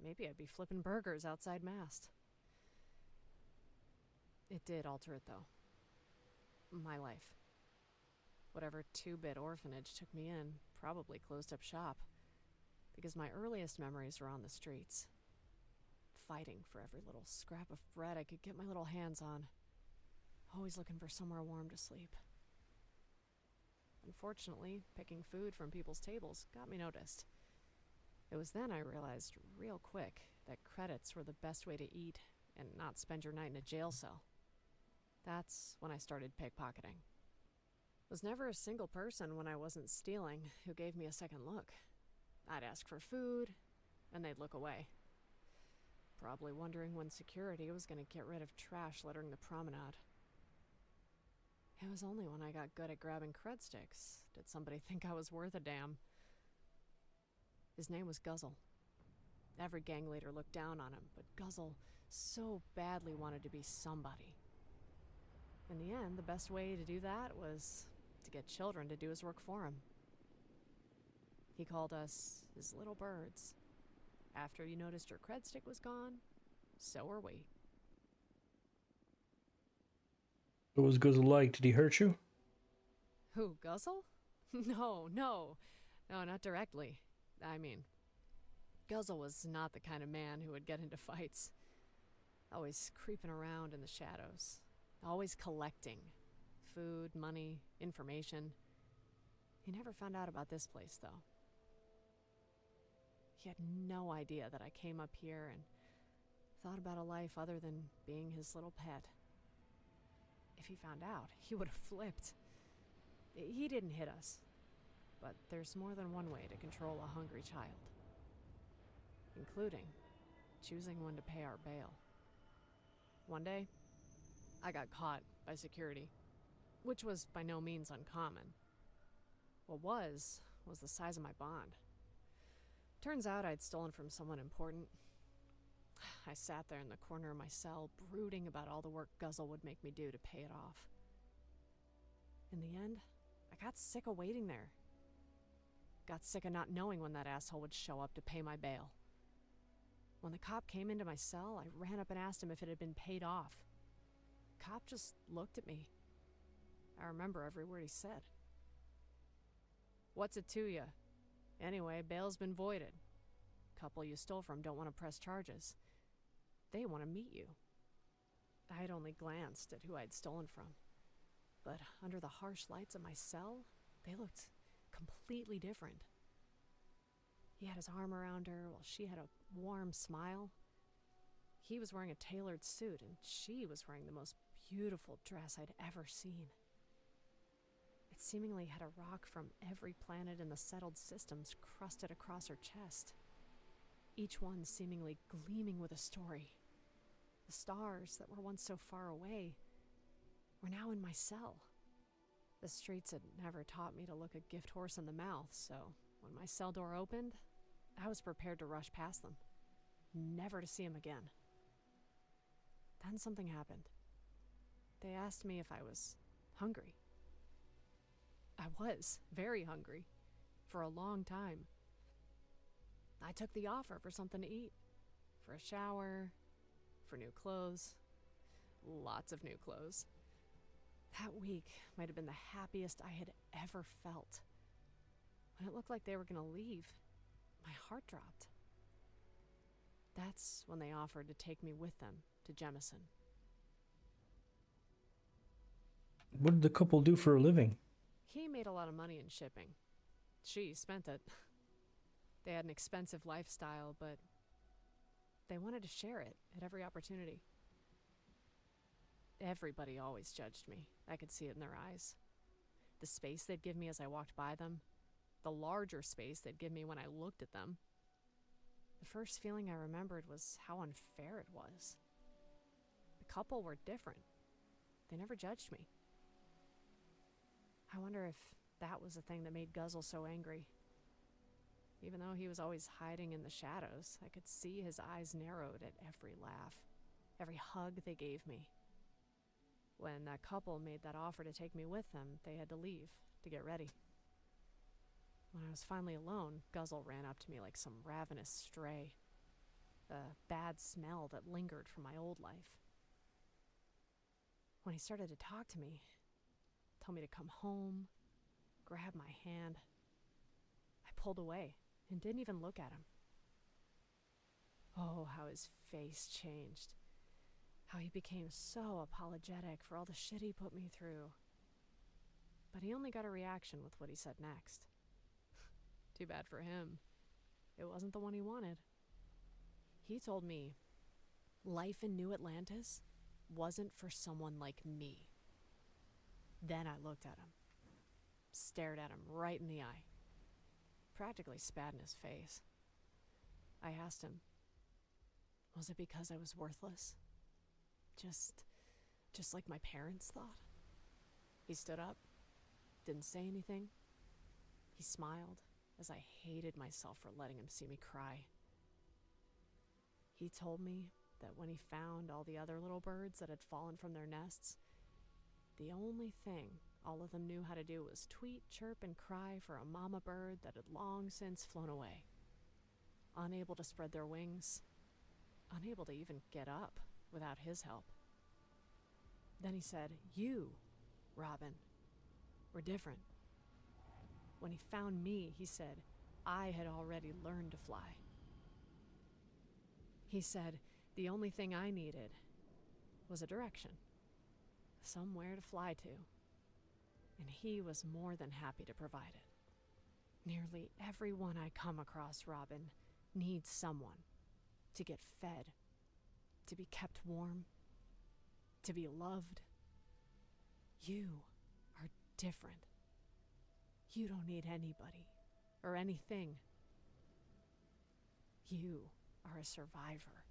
[SPEAKER 2] Maybe I'd be flipping burgers outside mast. It did alter it, though. My life. Whatever two-bit orphanage took me in probably closed up shop, because my earliest memories were on the streets. Fighting for every little scrap of bread I could get my little hands on. Always looking for somewhere warm to sleep. Unfortunately, picking food from people's tables got me noticed. It was then I realized real quick that credits were the best way to eat and not spend your night in a jail cell. That's when I started pickpocketing. Was never a single person when I wasn't stealing who gave me a second look. I'd ask for food, and they'd look away. Probably wondering when security was going to get rid of trash littering the promenade. It was only when I got good at grabbing cred sticks did somebody think I was worth a damn. His name was Guzzle. Every gang leader looked down on him, but Guzzle so badly wanted to be somebody. In the end, the best way to do that was to get children to do his work for him. He called us his little birds. After you noticed your cred stick was gone, so were we.
[SPEAKER 1] What was Guzzle like? Did he hurt you?
[SPEAKER 2] Who, Guzzle? No, not directly. I mean, Guzzle was not the kind of man who would get into fights. Always creeping around in the shadows. Always collecting. Food, money, information. He never found out about this place, though. He had no idea that I came up here and thought about a life other than being his little pet. If he found out, he would have flipped. He didn't hit us, but there's more than one way to control a hungry child, including choosing when to pay our bail. One day, I got caught by security, which was by no means uncommon. What was the size of my bond. Turns out I'd stolen from someone important. I sat there in the corner of my cell, brooding about all the work Guzzle would make me do to pay it off. In the end, I got sick of waiting there. Got sick of not knowing when that asshole would show up to pay my bail. When the cop came into my cell, I ran up and asked him if it had been paid off. Cop just looked at me. I remember every word he said. "What's it to you? Anyway, bail's been voided. Couple you stole from don't want to press charges. They want to meet you." I had only glanced at who I'd stolen from, but under the harsh lights of my cell, they looked completely different. He had his arm around her while she had a warm smile. He was wearing a tailored suit, and she was wearing the most beautiful dress I'd ever seen. It seemingly had a rock from every planet in the settled systems crusted across her chest, each one seemingly gleaming with a story. The stars that were once so far away were now in my cell. The streets had never taught me to look a gift horse in the mouth, so when my cell door opened, I was prepared to rush past them, never to see him again. Then something happened. They asked me if I was hungry. I was very hungry, for a long time. I took the offer for something to eat, for a shower, for new clothes, lots of new clothes. That week might have been the happiest I had ever felt. When it looked like they were going to leave, my heart dropped. That's when they offered to take me with them to Jemison.
[SPEAKER 1] What did the couple do for a living?
[SPEAKER 2] He made a lot of money in shipping. She spent it. They had an expensive lifestyle, but they wanted to share it at every opportunity. Everybody always judged me. I could see it in their eyes. The space they'd give me as I walked by them, the larger space they'd give me when I looked at them. The first feeling I remembered was how unfair it was. The couple were different. They never judged me. I wonder if that was the thing that made Guzzle so angry. Even though he was always hiding in the shadows, I could see his eyes narrowed at every laugh, every hug they gave me. When that couple made that offer to take me with them, they had to leave to get ready. When I was finally alone, Guzzle ran up to me like some ravenous stray, a bad smell that lingered from my old life. When he started to talk to me, told me to come home, grab my hand, I pulled away and didn't even look at him. Oh, how his face changed. How he became so apologetic for all the shit he put me through. But he only got a reaction with what he said next. Too bad for him. It wasn't the one he wanted. He told me life in New Atlantis wasn't for someone like me. Then I looked at him, stared at him right in the eye, practically spat in his face. I asked him, was it because I was worthless? Just like my parents thought? He stood up, didn't say anything. He smiled as I hated myself for letting him see me cry. He told me that when he found all the other little birds that had fallen from their nests, the only thing all of them knew how to do was tweet, chirp, and cry for a mama bird that had long since flown away. Unable to spread their wings, unable to even get up without his help. Then he said, "You, Robin, were different." When he found me, he said, I had already learned to fly. He said the only thing I needed was a direction, somewhere to fly to, and he was more than happy to provide it. Nearly everyone I come across, Robin, needs someone to get fed, to be kept warm, to be loved. You are different. You don't need anybody or anything. You are a survivor.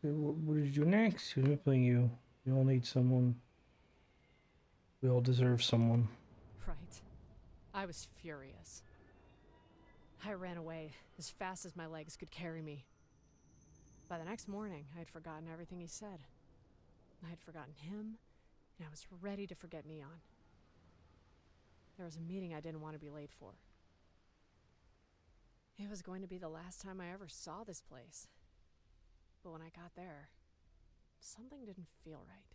[SPEAKER 1] Okay, what did you do next? Who's playing you? We all need someone. We all deserve someone.
[SPEAKER 2] Right. I was furious. I ran away as fast as my legs could carry me. By the next morning, I had forgotten everything he said. I had forgotten him, and I was ready to forget Neon. There was a meeting I didn't want to be late for. It was going to be the last time I ever saw this place. But when I got there, something didn't feel right.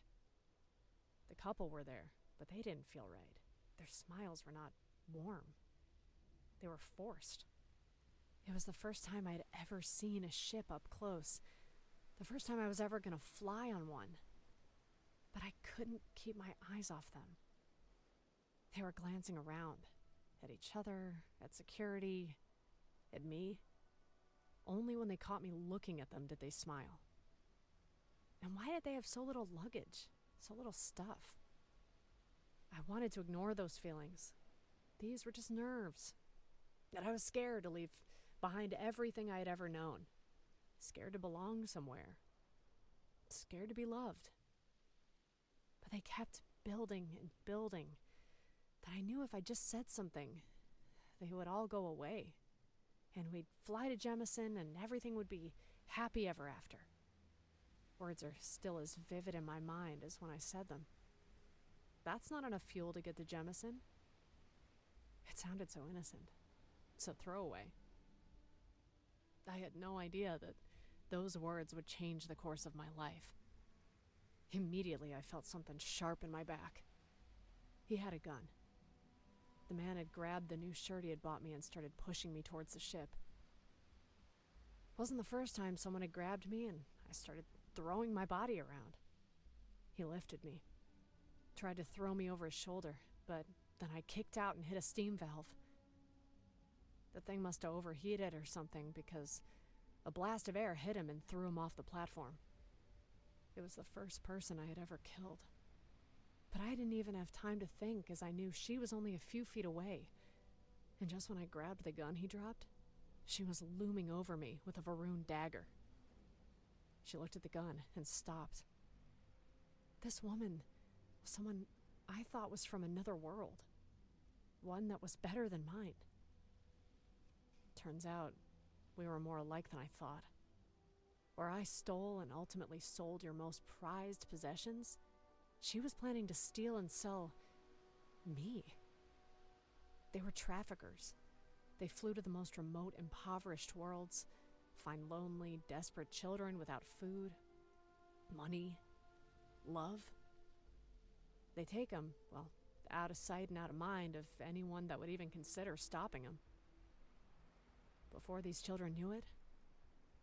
[SPEAKER 2] The couple were there, but they didn't feel right. Their smiles were not warm. They were forced. It was the first time I'd ever seen a ship up close. The first time I was ever going to fly on one. But I couldn't keep my eyes off them. They were glancing around, at each other, at security, at me. Only when they caught me looking at them did they smile. And why did they have so little luggage, so little stuff? I wanted to ignore those feelings. These were just nerves. And I was scared to leave behind everything I had ever known. Scared to belong somewhere. Scared to be loved. But they kept building and building, that I knew if I just said something, they would all go away. And we'd fly to Jemison and everything would be happy ever after. Words are still as vivid in my mind as when I said them. That's not enough fuel to get to Jemison. It sounded so innocent, so throwaway. I had no idea that those words would change the course of my life. Immediately, I felt something sharp in my back. He had a gun. The man had grabbed the new shirt he had bought me and started pushing me towards the ship. It wasn't the first time someone had grabbed me, and I started throwing my body around. He lifted me, tried to throw me over his shoulder, but then I kicked out and hit a steam valve. The thing must have overheated or something because a blast of air hit him and threw him off the platform. It was the first person I had ever killed. But I didn't even have time to think as I knew she was only a few feet away. And just when I grabbed the gun he dropped, she was looming over me with a Varun dagger. She looked at the gun and stopped. This woman was someone I thought was from another world. One that was better than mine. Turns out, we were more alike than I thought. Where I stole and ultimately sold your most prized possessions, she was planning to steal and sell me. They were traffickers. They flew to the most remote, impoverished worlds, find lonely, desperate children without food, money, love. They take them, well, out of sight and out of mind of anyone that would even consider stopping them. Before these children knew it,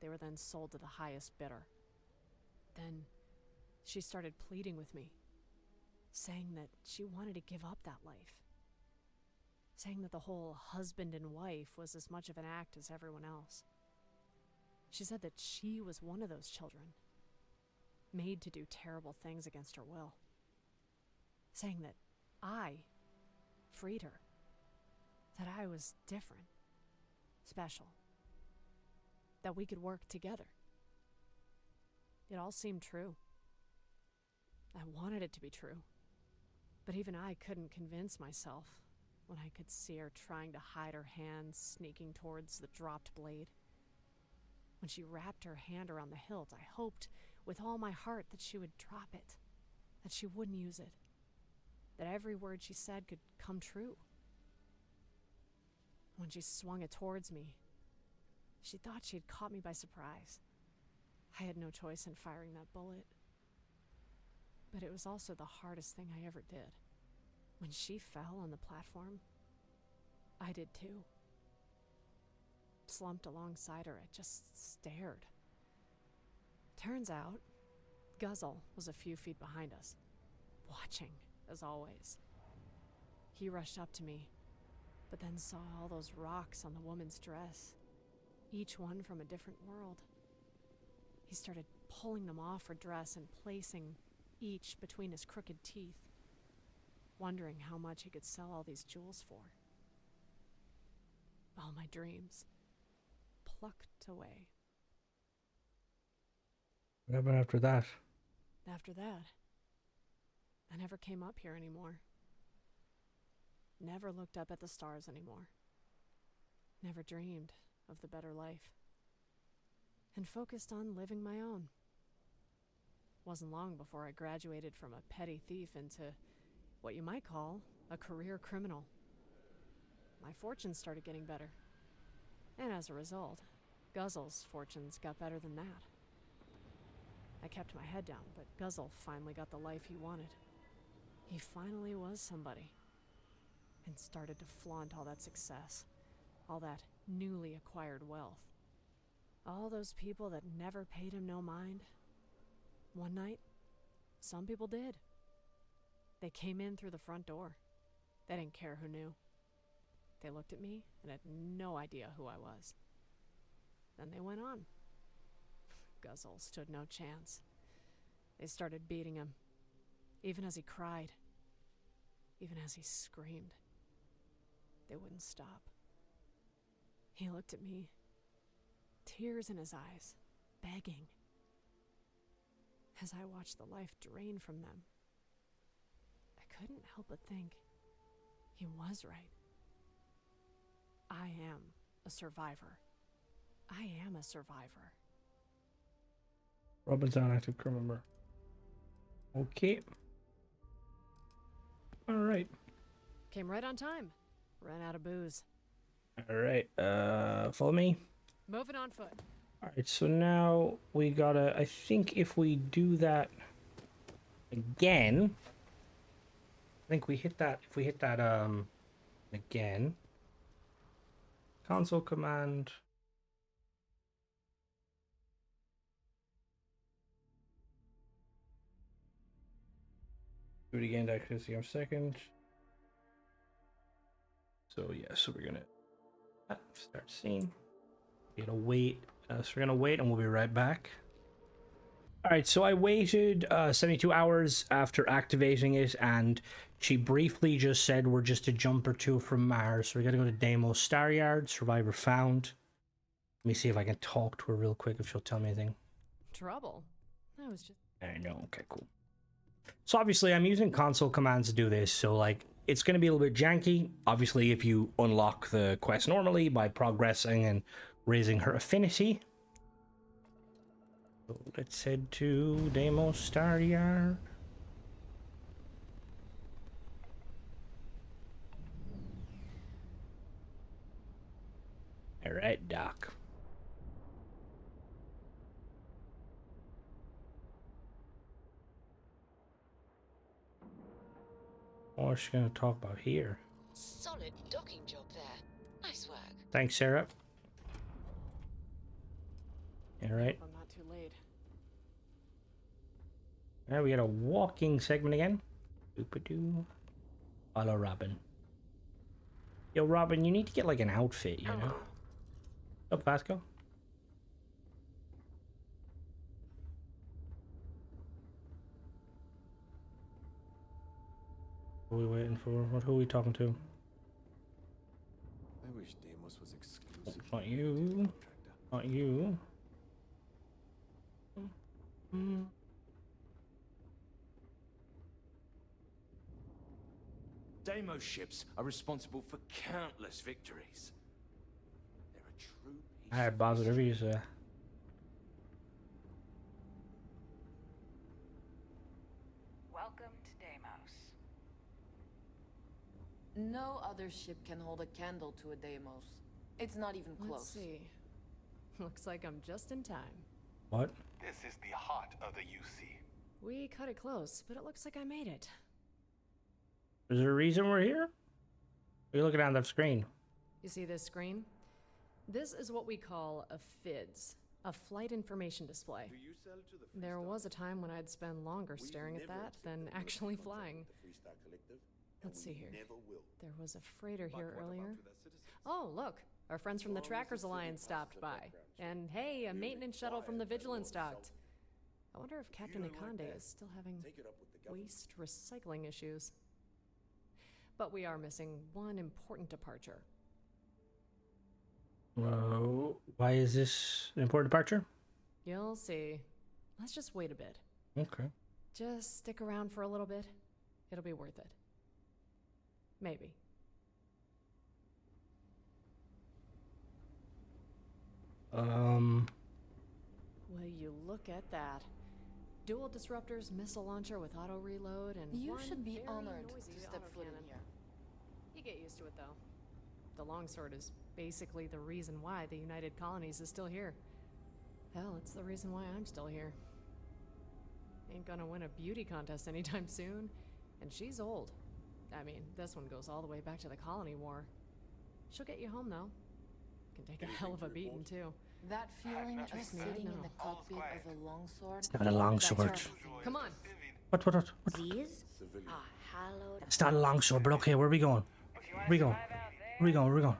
[SPEAKER 2] they were then sold to the highest bidder. Then she started pleading with me, saying that she wanted to give up that life. Saying that the whole husband and wife was as much of an act as everyone else. She said that she was one of those children, made to do terrible things against her will. Saying that I freed her, that I was different, special, that we could work together. It all seemed true. I wanted it to be true, but even I couldn't convince myself when I could see her trying to hide her hands sneaking towards the dropped blade. When she wrapped her hand around the hilt, I hoped with all my heart that she would drop it, that she wouldn't use it, that every word she said could come true. When she swung it towards me, she thought she had caught me by surprise. I had no choice in firing that bullet. But it was also the hardest thing I ever did. When she fell on the platform, I did too. Slumped alongside her, I just stared. Turns out, Guzzle was a few feet behind us, watching, as always. He rushed up to me, but then saw all those rocks on the woman's dress, each one from a different world. He started pulling them off her dress and placing each between his crooked teeth, wondering how much he could sell all these jewels for. All my dreams plucked away.
[SPEAKER 1] What happened after that?
[SPEAKER 2] After that, I never came up here anymore. Never looked up at the stars anymore. Never dreamed of the better life. And focused on living my own. Wasn't long before I graduated from a petty thief into what you might call a career criminal. My fortunes started getting better. And as a result, Guzzle's fortunes got better than that. I kept my head down, but Guzzle finally got the life he wanted. He finally was somebody. And started to flaunt all that success, all that newly acquired wealth. All those people that never paid him no mind. One night, some people did. They came in through the front door. They didn't care who knew. They looked at me and had no idea who I was. Then they went on. Guzzle stood no chance. They started beating him, even as he cried, even as he screamed. They wouldn't stop. He looked at me, tears in his eyes, begging. As I watched the life drain from them, I couldn't help but think he was right. I am a survivor. I am a survivor.
[SPEAKER 1] Robin's an active crew member. Okay. Alright.
[SPEAKER 2] Came right on time. Ran out of booze.
[SPEAKER 1] Alright, follow me.
[SPEAKER 2] Moving on foot.
[SPEAKER 1] Alright, so now we gotta, I think if we do that again, I think we hit that, if we hit that, again, console command, Do it again, accuracy on second. So yeah, so we're gonna start scene. We're gonna wait. So we're gonna wait, and we'll be right back. All right, so I waited 72 hours after activating it, and she briefly just said we're just a jump or two from Mars. So we gotta go to Deimos Star Yard. Survivor found. Let me see if I can talk to her real quick if she'll tell me anything.
[SPEAKER 2] Trouble? I was just...
[SPEAKER 1] I know. Okay, cool. So obviously I'm using console commands to do this, so like it's going to be a little bit janky. Obviously, if you unlock the quest normally by progressing and raising her affinity. So let's head to Deimos Star Yard. All right, Doc. What's she gonna talk about here?
[SPEAKER 11] Solid docking job there. Nice work.
[SPEAKER 1] Thanks, Sarah. All right.
[SPEAKER 2] I'm not too late.
[SPEAKER 1] All right, we got a walking segment again. Doop-a-doo. Follow Robin. Yo, Robin, you need to get like an outfit, you know? Up, Vasco. What are we waiting for? Who are we talking to?
[SPEAKER 5] I wish Deimos was exclusive.
[SPEAKER 1] Not you. Not you.
[SPEAKER 12] Deimos ships are responsible for countless victories. They're a true piece
[SPEAKER 1] Alright, boss, whatever you say.
[SPEAKER 11] Welcome to Deimos.
[SPEAKER 9] No other ship can hold a candle to a Deimos. It's not even close.
[SPEAKER 2] Let's see. Looks like I'm just in time.
[SPEAKER 1] What?
[SPEAKER 3] This is the heart of the UC.
[SPEAKER 2] We cut it close, but it looks like I made it.
[SPEAKER 1] Is there a reason we're here? You're looking at the screen.
[SPEAKER 2] You see this screen? This is what we call a FIDS, a flight information display. There was a time when I'd spend longer staring at that than actually flying. Let's see here. There was a freighter here earlier. Oh, look, our friends from the Trackers Alliance stopped by. And hey, a maintenance shuttle from the Vigilance docked. I wonder if Captain Ikande is still having waste recycling issues. But we are missing one important departure.
[SPEAKER 1] Why is this an important departure?
[SPEAKER 2] You'll see. Let's just wait a bit.
[SPEAKER 1] Okay.
[SPEAKER 2] Just stick around for a little bit. It'll be worth it. Maybe. Will you look at that? Dual disruptors, missile launcher with auto reload, and
[SPEAKER 9] You
[SPEAKER 2] one
[SPEAKER 9] should be
[SPEAKER 2] very
[SPEAKER 9] honored
[SPEAKER 2] noisy
[SPEAKER 9] to step foot in
[SPEAKER 2] autocannon.
[SPEAKER 9] here.
[SPEAKER 2] You get used to it though. The longsword is basically the reason why the United Colonies is still here. Hell, it's the reason why I'm still here. Ain't gonna win a beauty contest anytime soon, and she's old. I mean, this one goes all the way back to the Colony War. She'll get you home though. Can take a hell of a beating too.
[SPEAKER 9] That feeling of
[SPEAKER 2] Trust me, I
[SPEAKER 9] sitting in
[SPEAKER 2] know.
[SPEAKER 9] the cockpit of a longsword.
[SPEAKER 1] It's not a longsword.
[SPEAKER 2] Come on.
[SPEAKER 1] What?
[SPEAKER 6] These are hallowed.
[SPEAKER 1] It's not a longsword, but okay, where are we going? Where are we going? Where are we going? Where are we going?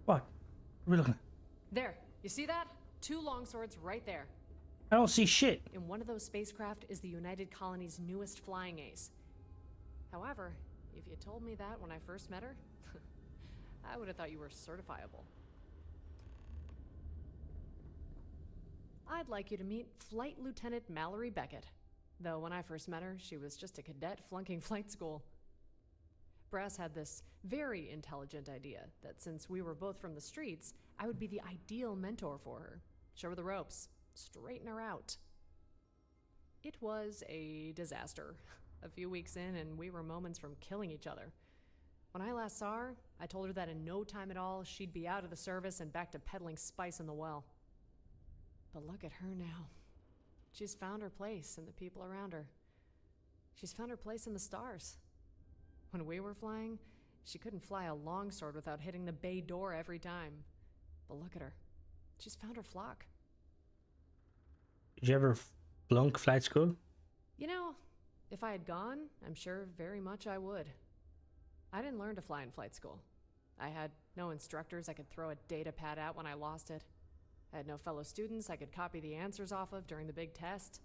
[SPEAKER 1] What? What are we looking at?
[SPEAKER 2] There. You see that? 2 longswords right there.
[SPEAKER 1] I don't see shit.
[SPEAKER 2] In one of those spacecraft is the United Colony's newest flying ace. However, if you told me that when I first met her, I would have thought you were certifiable. I'd like you to meet Flight Lieutenant Mallory Beckett. Though when I first met her, she was just a cadet flunking flight school. Brass had this very intelligent idea that since we were both from the streets, I would be the ideal mentor for her. Show her the ropes, straighten her out. It was a disaster. A few weeks in, and we were moments from killing each other. When I last saw her, I told her that in no time at all, she'd be out of the service and back to peddling spice in the well. But look at her now. She's found her place in the people around her. She's found her place in the stars. When we were flying, she couldn't fly a longsword without hitting the bay door every time. But look at her. She's found her flock.
[SPEAKER 1] Did you ever flunk flight school?
[SPEAKER 2] You know, if I had gone, I'm sure very much I would. I didn't learn to fly in flight school. I had no instructors I could throw a data pad at when I lost it. I had no fellow students I could copy the answers off of during the big test.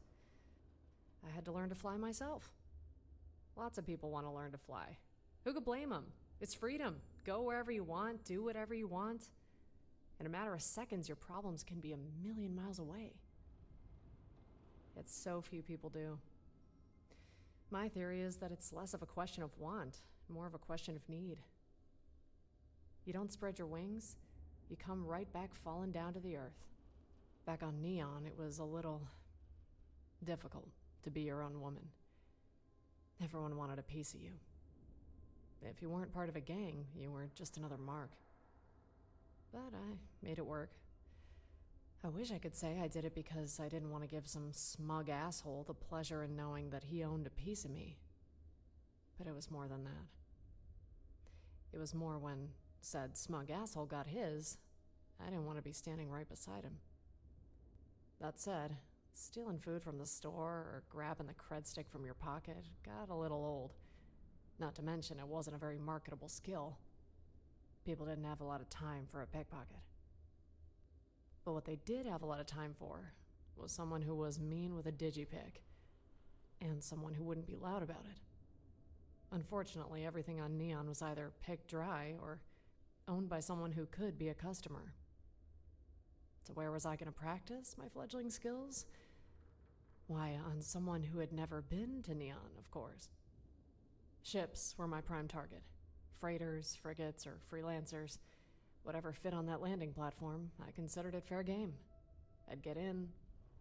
[SPEAKER 2] I had to learn to fly myself. Lots of people want to learn to fly. Who could blame them? It's freedom. Go wherever you want, do whatever you want. In a matter of seconds, your problems can be a million miles away. Yet so few people do. My theory is that it's less of a question of want, more of a question of need. You don't spread your wings, you come right back falling down to the earth. Back on Neon, it was a little difficult to be your own woman. Everyone wanted a piece of you. If you weren't part of a gang, you were just another mark. But I made it work. I wish I could say I did it because I didn't want to give some smug asshole the pleasure in knowing that he owned a piece of me. But it was more than that. It was more when said smug asshole got his, I didn't want to be standing right beside him. That said, stealing food from the store or grabbing the cred stick from your pocket got a little old. Not to mention it wasn't a very marketable skill. People didn't have a lot of time for a pickpocket. But what they did have a lot of time for was someone who was mean with a digipick, and someone who wouldn't be loud about it. Unfortunately, everything on Neon was either picked dry or owned by someone who could be a customer. So where was I going to practice my fledgling skills? Why, on someone who had never been to Neon, of course. Ships were my prime target. Freighters, frigates, or freelancers. Whatever fit on that landing platform, I considered it fair game. I'd get in,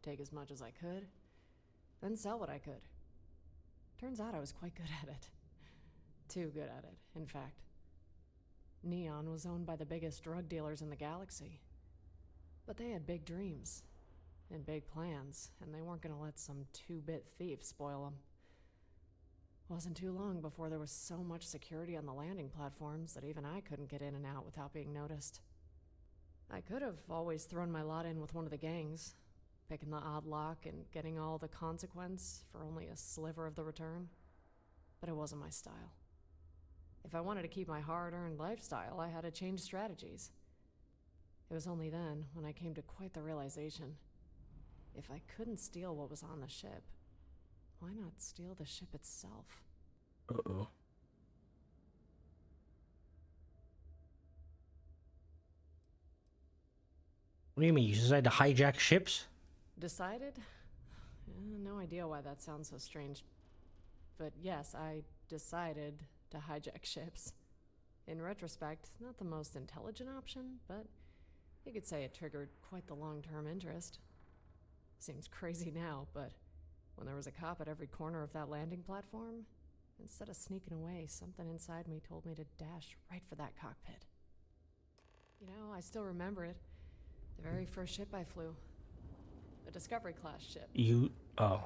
[SPEAKER 2] take as much as I could, then sell what I could. Turns out I was quite good at it. Too good at it, in fact. Neon was owned by the biggest drug dealers in the galaxy. But they had big dreams and big plans, and they weren't going to let some two-bit thief spoil them. Wasn't too long before there was so much security on the landing platforms that even I couldn't get in and out without being noticed. I could have always thrown my lot in with one of the gangs, picking the odd lock and getting all the consequence for only a sliver of the return. But it wasn't my style. If I wanted to keep my hard-earned lifestyle, I had to change strategies. It was only then when I came to quite the realization. If I couldn't steal what was on the ship, why not steal the ship itself?
[SPEAKER 1] Uh-oh. What do you mean? You decided to hijack ships?
[SPEAKER 2] Decided? No idea why that sounds so strange. But yes, I decided to hijack ships. In retrospect, not the most intelligent option, but you could say it triggered quite the long-term interest. Seems crazy now, but when there was a cop at every corner of that landing platform, instead of sneaking away, something inside me told me to dash right for that cockpit. You know, I still remember it. The very first ship I flew. A Discovery-class ship.
[SPEAKER 1] Oh.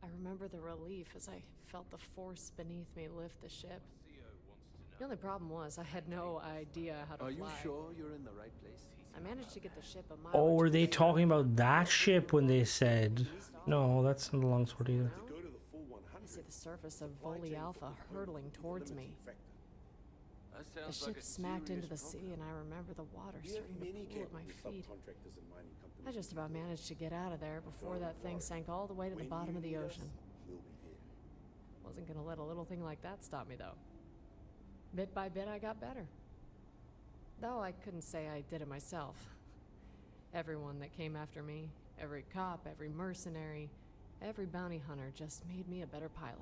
[SPEAKER 2] I remember the relief as I felt the force beneath me lift the ship. The only problem was I had no idea how to fly.
[SPEAKER 5] Are you sure you're in the right place?
[SPEAKER 2] I managed to get the ship a mile.
[SPEAKER 1] Oh, were they talking about that ship when they said... No, that's not a long sword either.
[SPEAKER 2] I see the surface of Voli Alpha hurtling towards me. The ship smacked into the sea, and I remember the water starting to pool at my feet. I just about managed to get out of there before that thing sank all the way to the bottom of the ocean. Wasn't gonna let a little thing like that stop me, though. Bit by bit, I got better. Though I couldn't say I did it myself. Everyone that came after me, every cop, every mercenary, every bounty hunter just made me a better pilot.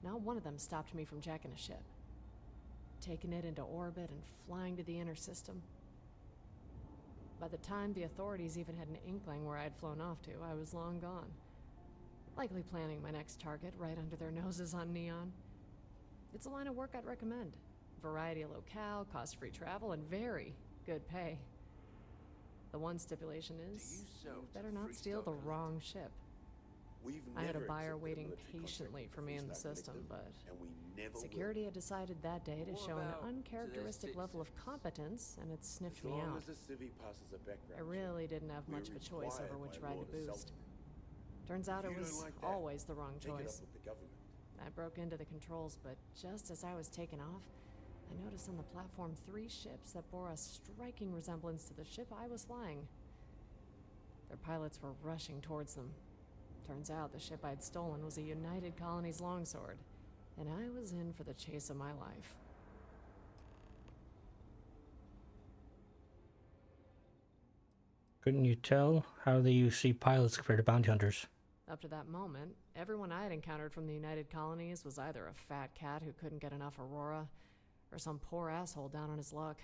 [SPEAKER 2] Not one of them stopped me from jacking a ship, taking it into orbit and flying to the inner system. By the time the authorities even had an inkling where I'd flown off to, I was long gone. Likely planning my next target right under their noses on Neon. It's a line of work I'd recommend. Variety of locale, cost-free travel, and very good pay. The one stipulation is, you better not steal the wrong ship. I had a buyer waiting patiently for me in the system, but security had decided that day to show an uncharacteristic level of competence, and it sniffed me out. I really didn't have much of a choice over which ride to boost. Turns out it
[SPEAKER 5] You don't
[SPEAKER 2] was
[SPEAKER 5] like that,
[SPEAKER 2] always the wrong
[SPEAKER 5] take it
[SPEAKER 2] choice.
[SPEAKER 5] up with the government.
[SPEAKER 2] I broke into the controls, but just as I was taking off, I noticed on the platform 3 ships that bore a striking resemblance to the ship I was flying. Their pilots were rushing towards them. Turns out the ship I'd stolen was a United Colonies longsword, and I was in for the chase of my life.
[SPEAKER 1] Couldn't you tell how the UC pilots compare to bounty hunters?
[SPEAKER 2] Up to that moment, everyone I had encountered from the United Colonies was either a fat cat who couldn't get enough Aurora, or some poor asshole down on his luck.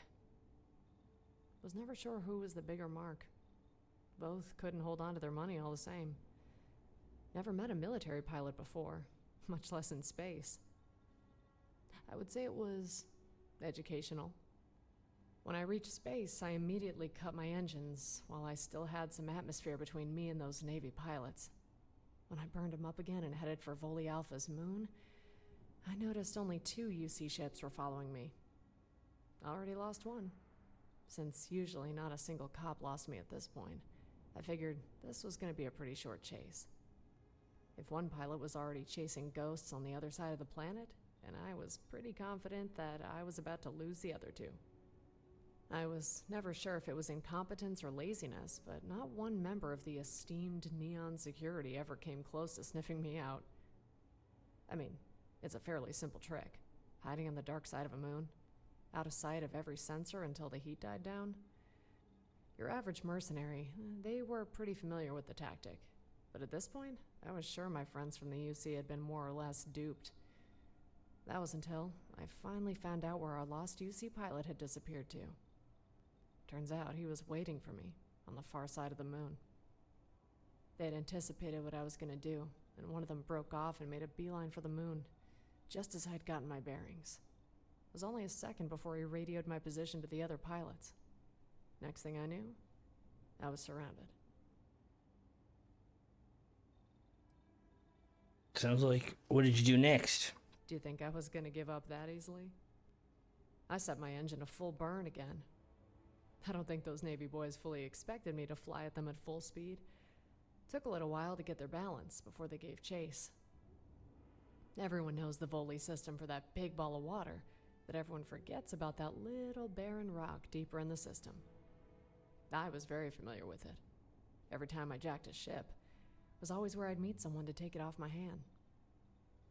[SPEAKER 2] Was never sure who was the bigger mark. Both couldn't hold on to their money all the same. Never met a military pilot before, much less in space. I would say it was educational. When I reached space, I immediately cut my engines while I still had some atmosphere between me and those Navy pilots. When I burned them up again and headed for Voli Alpha's moon, I noticed only 2 UC ships were following me. I already lost one. Since usually not a single cop lost me at this point, I figured this was going to be a pretty short chase. If one pilot was already chasing ghosts on the other side of the planet, and I was pretty confident that I was about to lose the other 2. I was never sure if it was incompetence or laziness, but not one member of the esteemed Neon security ever came close to sniffing me out. I mean, it's a fairly simple trick. Hiding on the dark side of a moon, out of sight of every sensor until the heat died down. Your average mercenary, they were pretty familiar with the tactic. But at this point, I was sure my friends from the UC had been more or less duped. That was until I finally found out where our lost UC pilot had disappeared to. Turns out he was waiting for me on the far side of the moon. They had anticipated what I was going to do, and one of them broke off and made a beeline for the moon, just as I'd gotten my bearings. It was only a second before he radioed my position to the other pilots. Next thing I knew, I was surrounded.
[SPEAKER 1] Sounds like, what did you do next?
[SPEAKER 2] Do you think I was going to give up that easily? I set my engine to full burn again. I don't think those Navy boys fully expected me to fly at them at full speed. Took a little while to get their balance before they gave chase. Everyone knows the Voli system for that big ball of water, but everyone forgets about that little barren rock deeper in the system. I was very familiar with it. Every time I jacked a ship, it was always where I'd meet someone to take it off my hand.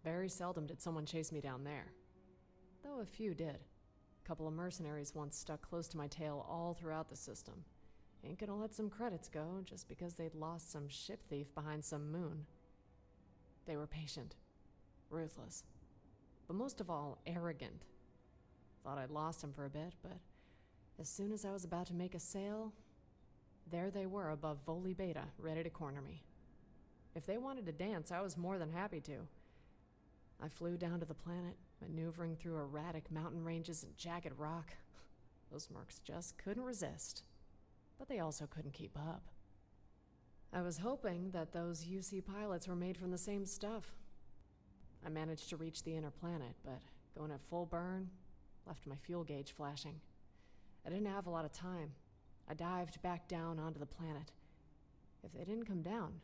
[SPEAKER 2] Very seldom did someone chase me down there, though a few did. A couple of mercenaries once stuck close to my tail all throughout the system. Ain't gonna let some credits go just because they'd lost some ship thief behind some moon. They were patient, ruthless, but most of all, arrogant. Thought I'd lost them for a bit, but as soon as I was about to make a sail, there they were above Voli Beta, ready to corner me. If they wanted to dance, I was more than happy to. I flew down to the planet, maneuvering through erratic mountain ranges and jagged rock. Those mercs just couldn't resist, but they also couldn't keep up. I was hoping that those UC pilots were made from the same stuff. I managed to reach the inner planet, but going at full burn left my fuel gauge flashing. I didn't have a lot of time. I dived back down onto the planet. If they didn't come down,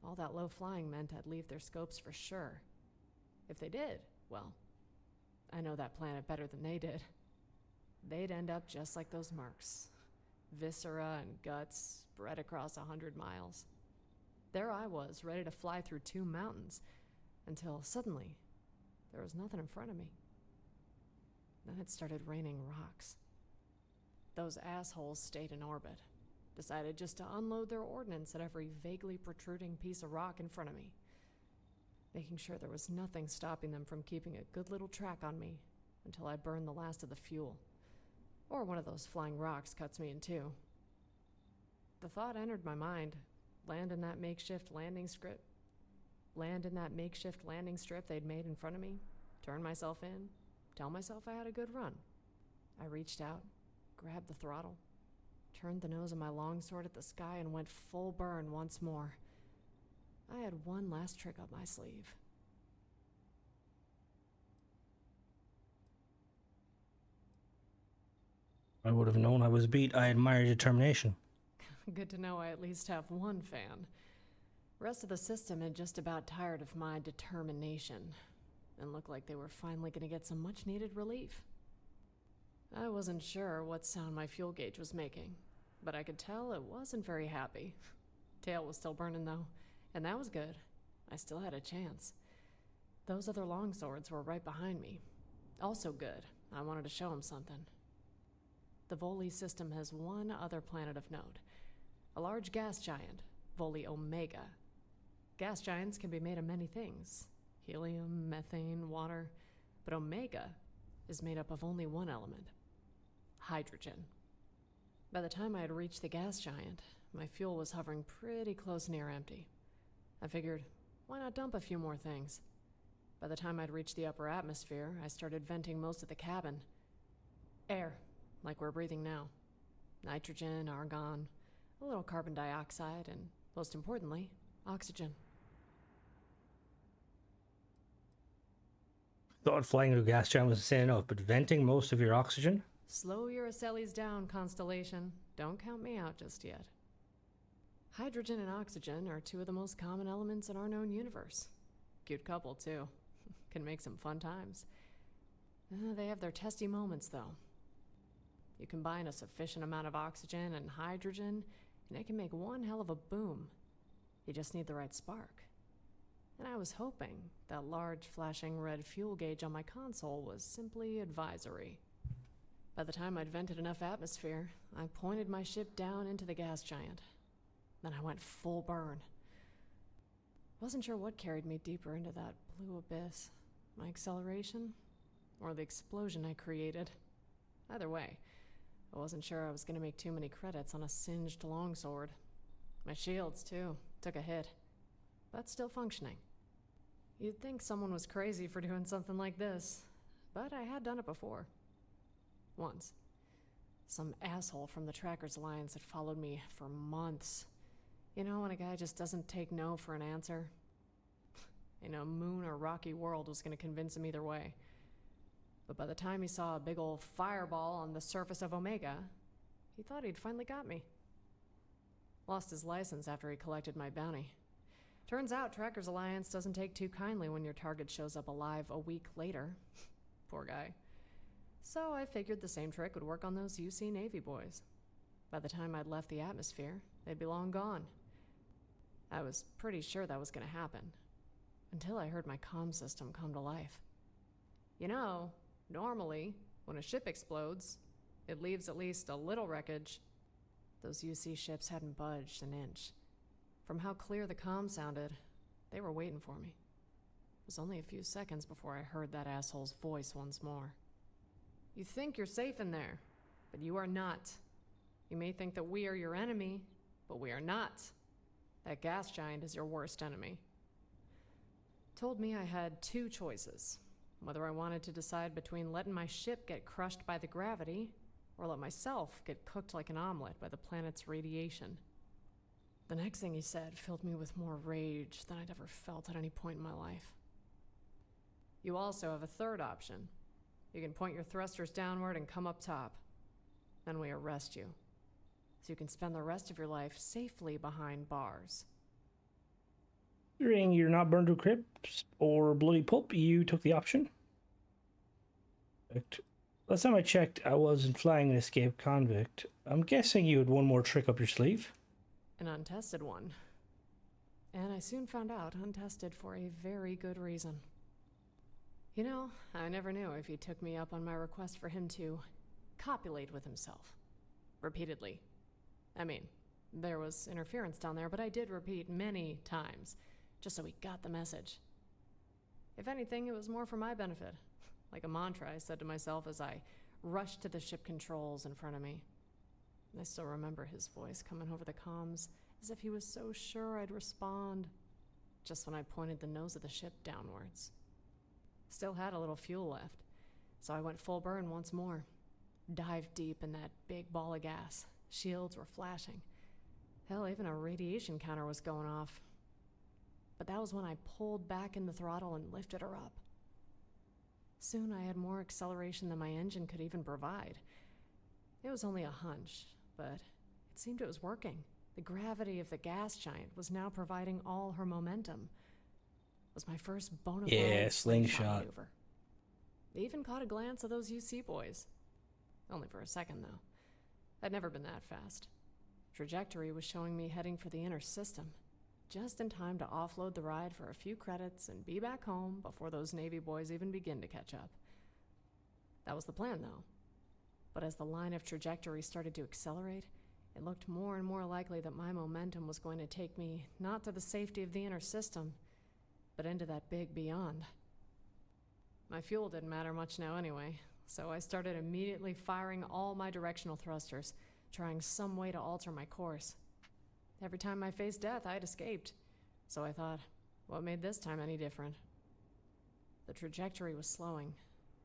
[SPEAKER 2] all that low flying meant I'd leave their scopes for sure. If they did, well, I know that planet better than they did. They'd end up just like those mercs. Viscera and guts spread across 100 miles. There I was, ready to fly through 2 mountains, until suddenly, there was nothing in front of me. Then it started raining rocks. Those assholes stayed in orbit, decided just to unload their ordnance at every vaguely protruding piece of rock in front of me, making sure there was nothing stopping them from keeping a good little track on me until I burned the last of the fuel, or one of those flying rocks cuts me in 2. The thought entered my mind, land in that makeshift landing strip they'd made in front of me, turn myself in, tell myself I had a good run. I reached out, grabbed the throttle, turned the nose of my longsword at the sky, and went full burn once more. I had one last trick up my sleeve.
[SPEAKER 1] I would have known I was beat. I admire your determination.
[SPEAKER 2] Good to know I at least have one fan. Rest of the system had just about tired of my determination, and looked like they were finally going to get some much-needed relief. I wasn't sure what sound my fuel gauge was making, but I could tell it wasn't very happy. Tail was still burning though, and that was good. I still had a chance. Those other longswords were right behind me. Also good. I wanted to show them something. The Voli system has one other planet of note. A large gas giant, Voli Omega. Gas giants can be made of many things. Helium, methane, water. But Omega is made up of only one element. Hydrogen. By the time I had reached the gas giant, my fuel was hovering pretty close near empty. I figured, why not dump a few more things? By the time I'd reached the upper atmosphere, I started venting most of the cabin. Air, like we're breathing now. Nitrogen, argon, a little carbon dioxide, and most importantly, oxygen.
[SPEAKER 1] Thought flying through a gas giant was insane enough, but venting most of your oxygen?
[SPEAKER 2] Slow your Acelli's down, Constellation. Don't count me out just yet. Hydrogen and oxygen are two of the most common elements in our known universe. Cute couple, too. Can make some fun times. They have their testy moments, though. You combine a sufficient amount of oxygen and hydrogen, and it can make one hell of a boom. You just need the right spark. And I was hoping that large flashing red fuel gauge on my console was simply advisory. By the time I'd vented enough atmosphere, I pointed my ship down into the gas giant. Then I went full burn. Wasn't sure what carried me deeper into that blue abyss. My acceleration? Or the explosion I created? Either way, I wasn't sure I was going to make too many credits on a singed longsword. My shields, too, took a hit. But still functioning. You'd think someone was crazy for doing something like this, but I had done it before. Once. Some asshole from the Trackers Alliance had followed me for months. You know when a guy just doesn't take no for an answer? In a moon or rocky world was going to convince him either way. But by the time he saw a big old fireball on the surface of Omega, he thought he'd finally got me. Lost his license after he collected my bounty. Turns out Trackers Alliance doesn't take too kindly when your target shows up alive a week later. Poor guy. So I figured the same trick would work on those UC Navy boys. By the time I'd left the atmosphere, they'd be long gone. I was pretty sure that was going to happen, until I heard my comm system come to life. You know, normally, when a ship explodes, it leaves at least a little wreckage. Those UC ships hadn't budged an inch. From how clear the comm sounded, they were waiting for me. It was only a few seconds before I heard that asshole's voice once more. You think you're safe in there, but you are not. You may think that we are your enemy, but we are not. That gas giant is your worst enemy. Told me I had two choices. Whether I wanted to decide between letting my ship get crushed by the gravity, or let myself get cooked like an omelet by the planet's radiation. The next thing he said filled me with more rage than I'd ever felt at any point in my life. You also have a third option. You can point your thrusters downward and come up top. Then we arrest you. So you can spend the rest of your life safely behind bars.
[SPEAKER 1] Considering you're not burned to crisp or bloody pulp, you took the option? Perfect. Last time I checked, I wasn't flying an escaped convict. I'm guessing you had one more trick up your sleeve?
[SPEAKER 2] An untested one. And I soon found out untested for a very good reason. You know, I never knew if he took me up on my request for him to copulate with himself. Repeatedly. I mean, there was interference down there, but I did repeat many times, just so he got the message. If anything, it was more for my benefit. Like a mantra I said to myself as I rushed to the ship controls in front of me. I still remember his voice coming over the comms, as if he was so sure I'd respond, just when I pointed the nose of the ship downwards. Still had a little fuel left, so I went full burn once more. Dived deep in that big ball of gas. Shields were flashing. Hell, even a radiation counter was going off. But that was when I pulled back in the throttle and lifted her up. Soon I had more acceleration than my engine could even provide. It was only a hunch, but it seemed it was working. The gravity of the gas giant was now providing all her momentum. It was my first bona fide
[SPEAKER 1] Yeah, slingshot.
[SPEAKER 2] maneuver. I even caught a glance of those UC boys. Only for a second, though. I'd never been that fast. Trajectory was showing me heading for the inner system, just in time to offload the ride for a few credits and be back home before those Navy boys even begin to catch up. That was the plan, though. But as the line of trajectory started to accelerate, it looked more and more likely that my momentum was going to take me not to the safety of the inner system, but into that big beyond. My fuel didn't matter much now anyway, so I started immediately firing all my directional thrusters, trying some way to alter my course. Every time I faced death, I'd escaped. So I thought, what made this time any different? The trajectory was slowing,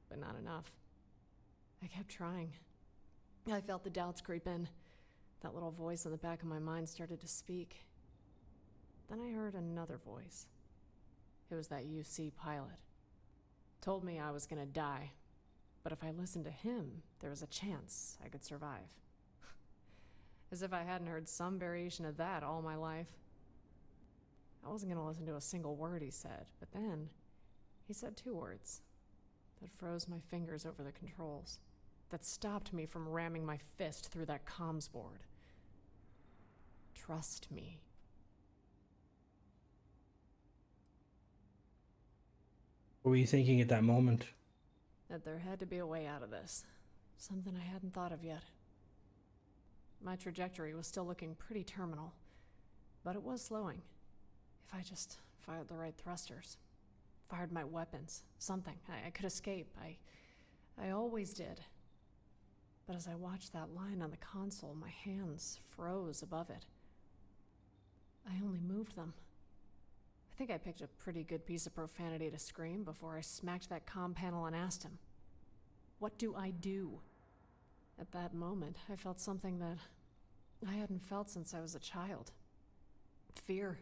[SPEAKER 2] but not enough. I kept trying. I felt the doubts creep in. That little voice in the back of my mind started to speak. Then I heard another voice. It was that UC pilot. Told me I was gonna die, but if I listened to him, there was a chance I could survive. As if I hadn't heard some variation of that all my life. I wasn't gonna listen to a single word he said, but then he said 2 words that froze my fingers over the controls, that stopped me from ramming my fist through that comms board. Trust me.
[SPEAKER 1] What were you thinking at that moment?
[SPEAKER 2] That there had to be a way out of this. Something I hadn't thought of yet. My trajectory was still looking pretty terminal, but it was slowing. If I just fired the right thrusters, fired my weapons, something, I could escape. I always did. But as I watched that line on the console, my hands froze above it. I only moved them. I think I picked a pretty good piece of profanity to scream before I smacked that comm panel and asked him, "What do I do?" At that moment, I felt something that I hadn't felt since I was a child. Fear.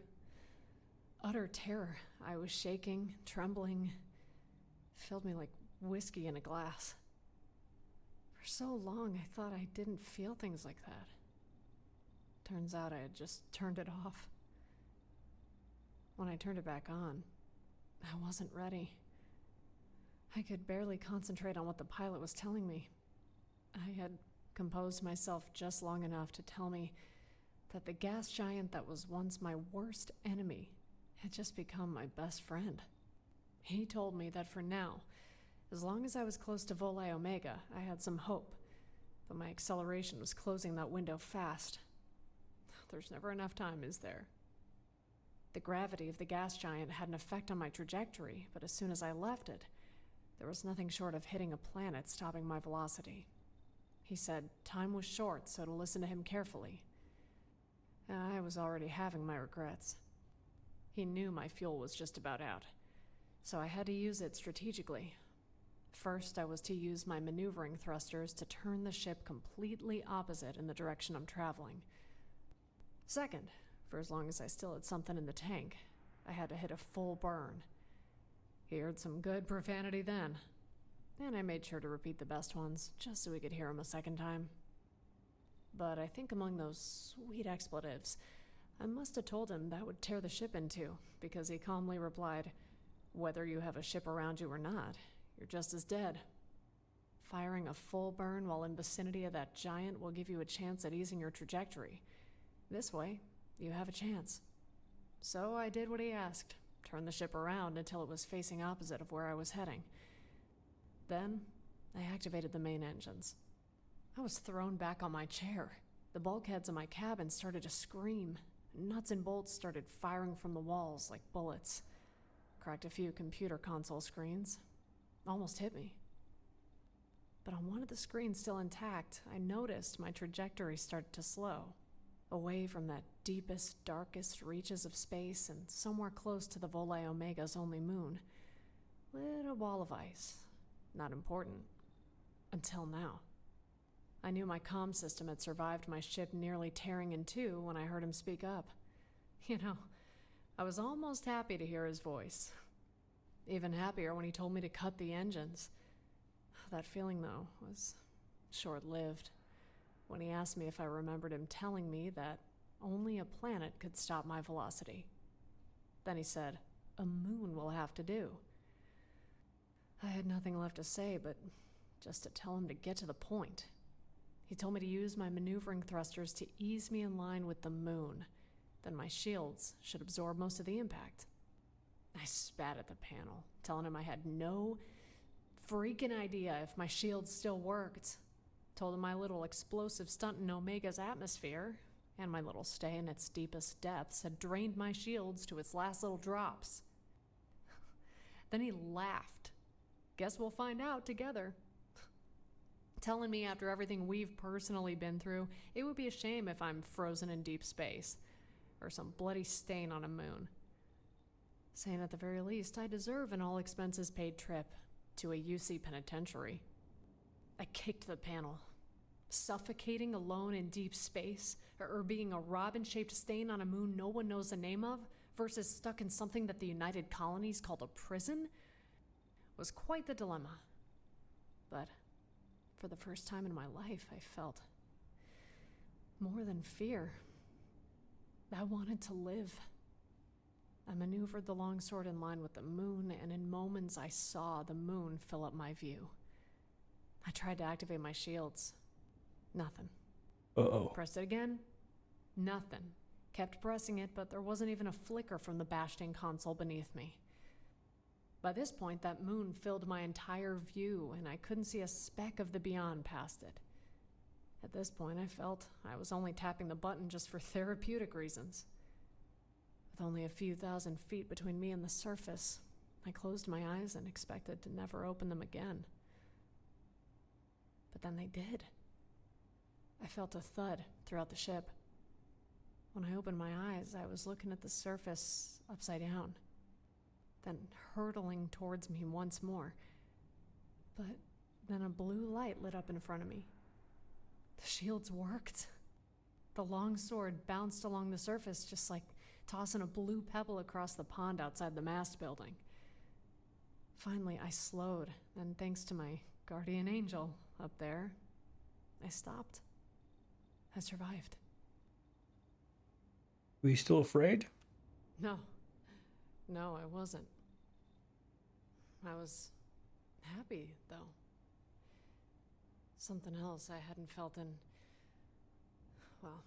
[SPEAKER 2] Utter terror. I was shaking, trembling. It filled me like whiskey in a glass. For so long, I thought I didn't feel things like that. Turns out I had just turned it off. When I turned it back on, I wasn't ready. I could barely concentrate on what the pilot was telling me. I had composed myself just long enough to tell me that the gas giant that was once my worst enemy had just become my best friend. He told me that for now, as long as I was close to Volae Omega, I had some hope, but my acceleration was closing that window fast. There's never enough time, is there? The gravity of the gas giant had an effect on my trajectory, but as soon as I left it, there was nothing short of hitting a planet stopping my velocity. He said time was short, so to listen to him carefully. I was already having my regrets. He knew my fuel was just about out, so I had to use it strategically. First, I was to use my maneuvering thrusters to turn the ship completely opposite in the direction I'm traveling. Second, for as long as I still had something in the tank, I had to hit a full burn. He heard some good profanity then, and I made sure to repeat the best ones, just so we could hear him a second time. But I think among those sweet expletives, I must have told him that would tear the ship in two, because he calmly replied, "Whether you have a ship around you or not, you're just as dead. Firing a full burn while in vicinity of that giant will give you a chance at easing your trajectory. This way, you have a chance." So I did what he asked, turned the ship around until it was facing opposite of where I was heading. Then, I activated the main engines. I was thrown back on my chair. The bulkheads in my cabin started to scream. Nuts and bolts started firing from the walls like bullets. Cracked a few computer console screens. Almost hit me. But on one of the screens still intact, I noticed my trajectory started to slow. Away from that deepest, darkest reaches of space and somewhere close to the Volae Omega's only moon. Lit a ball of ice. Not important. Until now. I knew my comm system had survived my ship nearly tearing in two when I heard him speak up. You know, I was almost happy to hear his voice. Even happier when he told me to cut the engines. That feeling, though, was short-lived. When he asked me if I remembered him telling me that only a planet could stop my velocity. Then he said, a moon will have to do. I had nothing left to say but just to tell him to get to the point. He told me to use my maneuvering thrusters to ease me in line with the moon. Then my shields should absorb most of the impact. I spat at the panel, telling him I had no freaking idea if my shields still worked. Told him my little explosive stunt in Omega's atmosphere and my little stay in its deepest depths had drained my shields to its last little drops. Then he laughed. Guess we'll find out together. Telling me after everything we've personally been through, it would be a shame if I'm frozen in deep space, or some bloody stain on a moon. Saying at the very least, I deserve an all-expenses-paid trip to a UC penitentiary. I kicked the panel. Suffocating alone in deep space, or being a robin-shaped stain on a moon no one knows the name of, versus stuck in something that the United Colonies called a prison, was quite the dilemma. But for the first time in my life, I felt more than fear. I wanted to live. I maneuvered the longsword in line with the moon, and in moments I saw the moon fill up my view. I tried to activate my shields. Nothing.
[SPEAKER 1] Uh-oh.
[SPEAKER 2] Pressed it again. Nothing. Kept pressing it, but there wasn't even a flicker from the bashed-in console beneath me. By this point, that moon filled my entire view, and I couldn't see a speck of the beyond past it. At this point, I felt I was only tapping the button just for therapeutic reasons. With only a few thousand feet between me and the surface, I closed my eyes and expected to never open them again. But then they did. I felt a thud throughout the ship. When I opened my eyes, I was looking at the surface upside down, then hurtling towards me once more. But then a blue light lit up in front of me. The shields worked. The longsword bounced along the surface just like tossing a blue pebble across the pond outside the mast building. Finally, I slowed, and thanks to my guardian angel up there, I stopped. I survived.
[SPEAKER 1] Were you still afraid?
[SPEAKER 2] No, I wasn't. I was happy, though. Something else I hadn't felt in... well,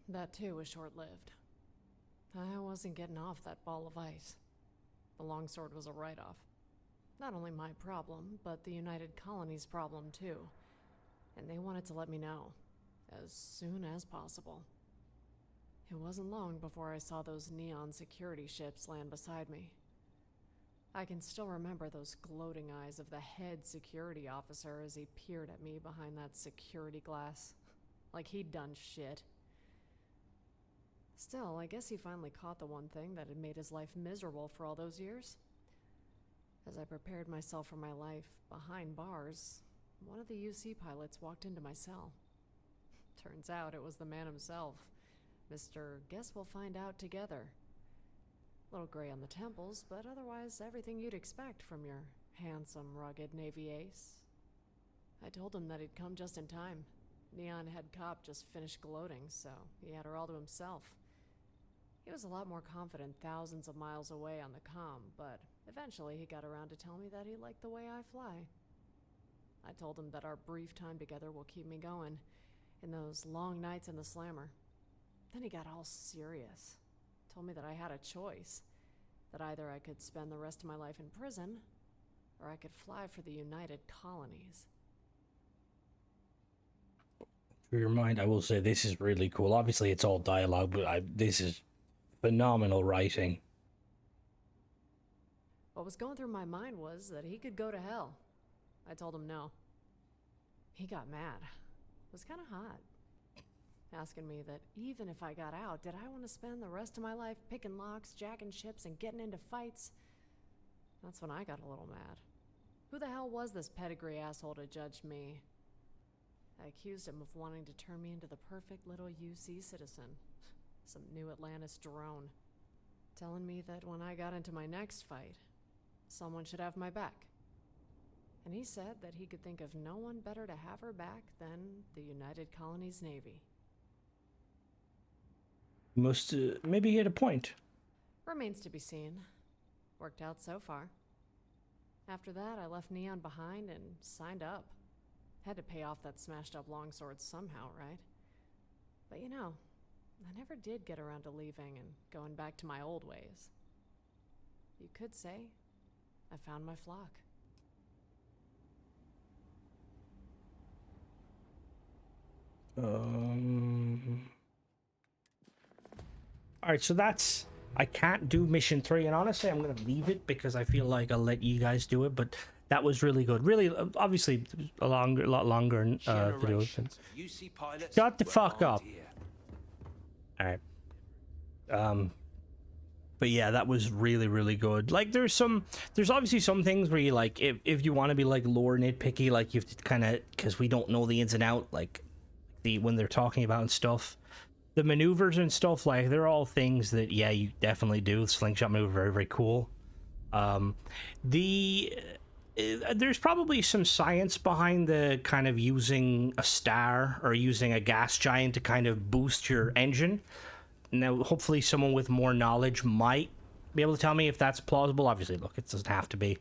[SPEAKER 2] that too was short-lived. I wasn't getting off that ball of ice. The longsword was a write-off. Not only my problem, but the United Colonies' problem too. And they wanted to let me know, as soon as possible. It wasn't long before I saw those neon security ships land beside me. I can still remember those gloating eyes of the head security officer as he peered at me behind that security glass, like he'd done shit. Still, I guess he finally caught the one thing that had made his life miserable for all those years. As I prepared myself for my life behind bars, one of the UC pilots walked into my cell. Turns out it was the man himself, Mr. Guess We'll Find Out Together. Little gray on the temples, but otherwise everything you'd expect from your handsome, rugged Navy ace. I told him that he'd come just in time. Neon head cop just finished gloating, so he had her all to himself. He was a lot more confident thousands of miles away on the comm, but eventually he got around to tell me that he liked the way I fly. I told him that our brief time together will keep me going in those long nights in the slammer. Then he got all serious. Told me that I had a choice, that either I could spend the rest of my life in prison, or I could fly for the United Colonies.
[SPEAKER 1] For your mind, I will say this is really cool. Obviously, it's all dialogue, but this is phenomenal writing.
[SPEAKER 2] What was going through my mind was that he could go to hell. I told him no. He got mad. It was kind of hot. Asking me that even if I got out, did I want to spend the rest of my life picking locks, jacking ships, and getting into fights? That's when I got a little mad. Who the hell was this pedigree asshole to judge me? I accused him of wanting to turn me into the perfect little UC citizen. Some new Atlantis drone. Telling me that when I got into my next fight, someone should have my back. And he said that he could think of no one better to have her back than the United Colonies Navy.
[SPEAKER 1] Must maybe he had a point.
[SPEAKER 2] Remains to be seen. Worked out so far. After that, I left Neon behind and signed up. Had to pay off that smashed up longsword somehow, right? But you know, I never did get around to leaving and going back to my old ways. You could say I found my flock.
[SPEAKER 1] Alright, so that's... I can't do mission 3, and honestly, I'm going to leave it because I feel like I'll let you guys do it, but that was really good. Really, obviously, a lot longer video. Shut the fuck up. Alright. But yeah, that was really good. Like, there's obviously some things where you, like, if you want to be, like, lore nitpicky, like, you have to kind of, because we don't know the ins and out, like, when they're talking about and stuff. The maneuvers and stuff, like, they're all things that, yeah, you definitely do. The slingshot maneuver, very cool. There's probably some science behind the kind of using a star or using a gas giant to kind of boost your engine. Now, hopefully someone with more knowledge might be able to tell me if that's plausible. Obviously, look, it doesn't have to be.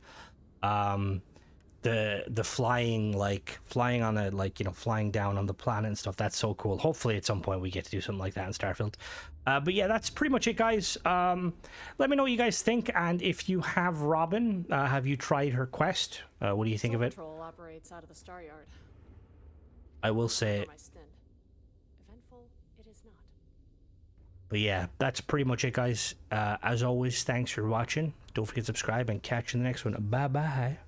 [SPEAKER 1] The flying, like, flying on a, like, you know, flying down on the planet and stuff, that's so cool. Hopefully at some point we get to do something like that in Starfield. But yeah, that's pretty much it, guys. Let me know what you guys think, and if you have Robin, have you tried her quest? What do you think of it?
[SPEAKER 2] Patrol operates out of the Star Yard.
[SPEAKER 1] I will say...
[SPEAKER 2] Eventful, it is not.
[SPEAKER 1] But yeah, that's pretty much it, guys. As always, thanks for watching. Don't forget to subscribe and catch you in the next one. Bye-bye.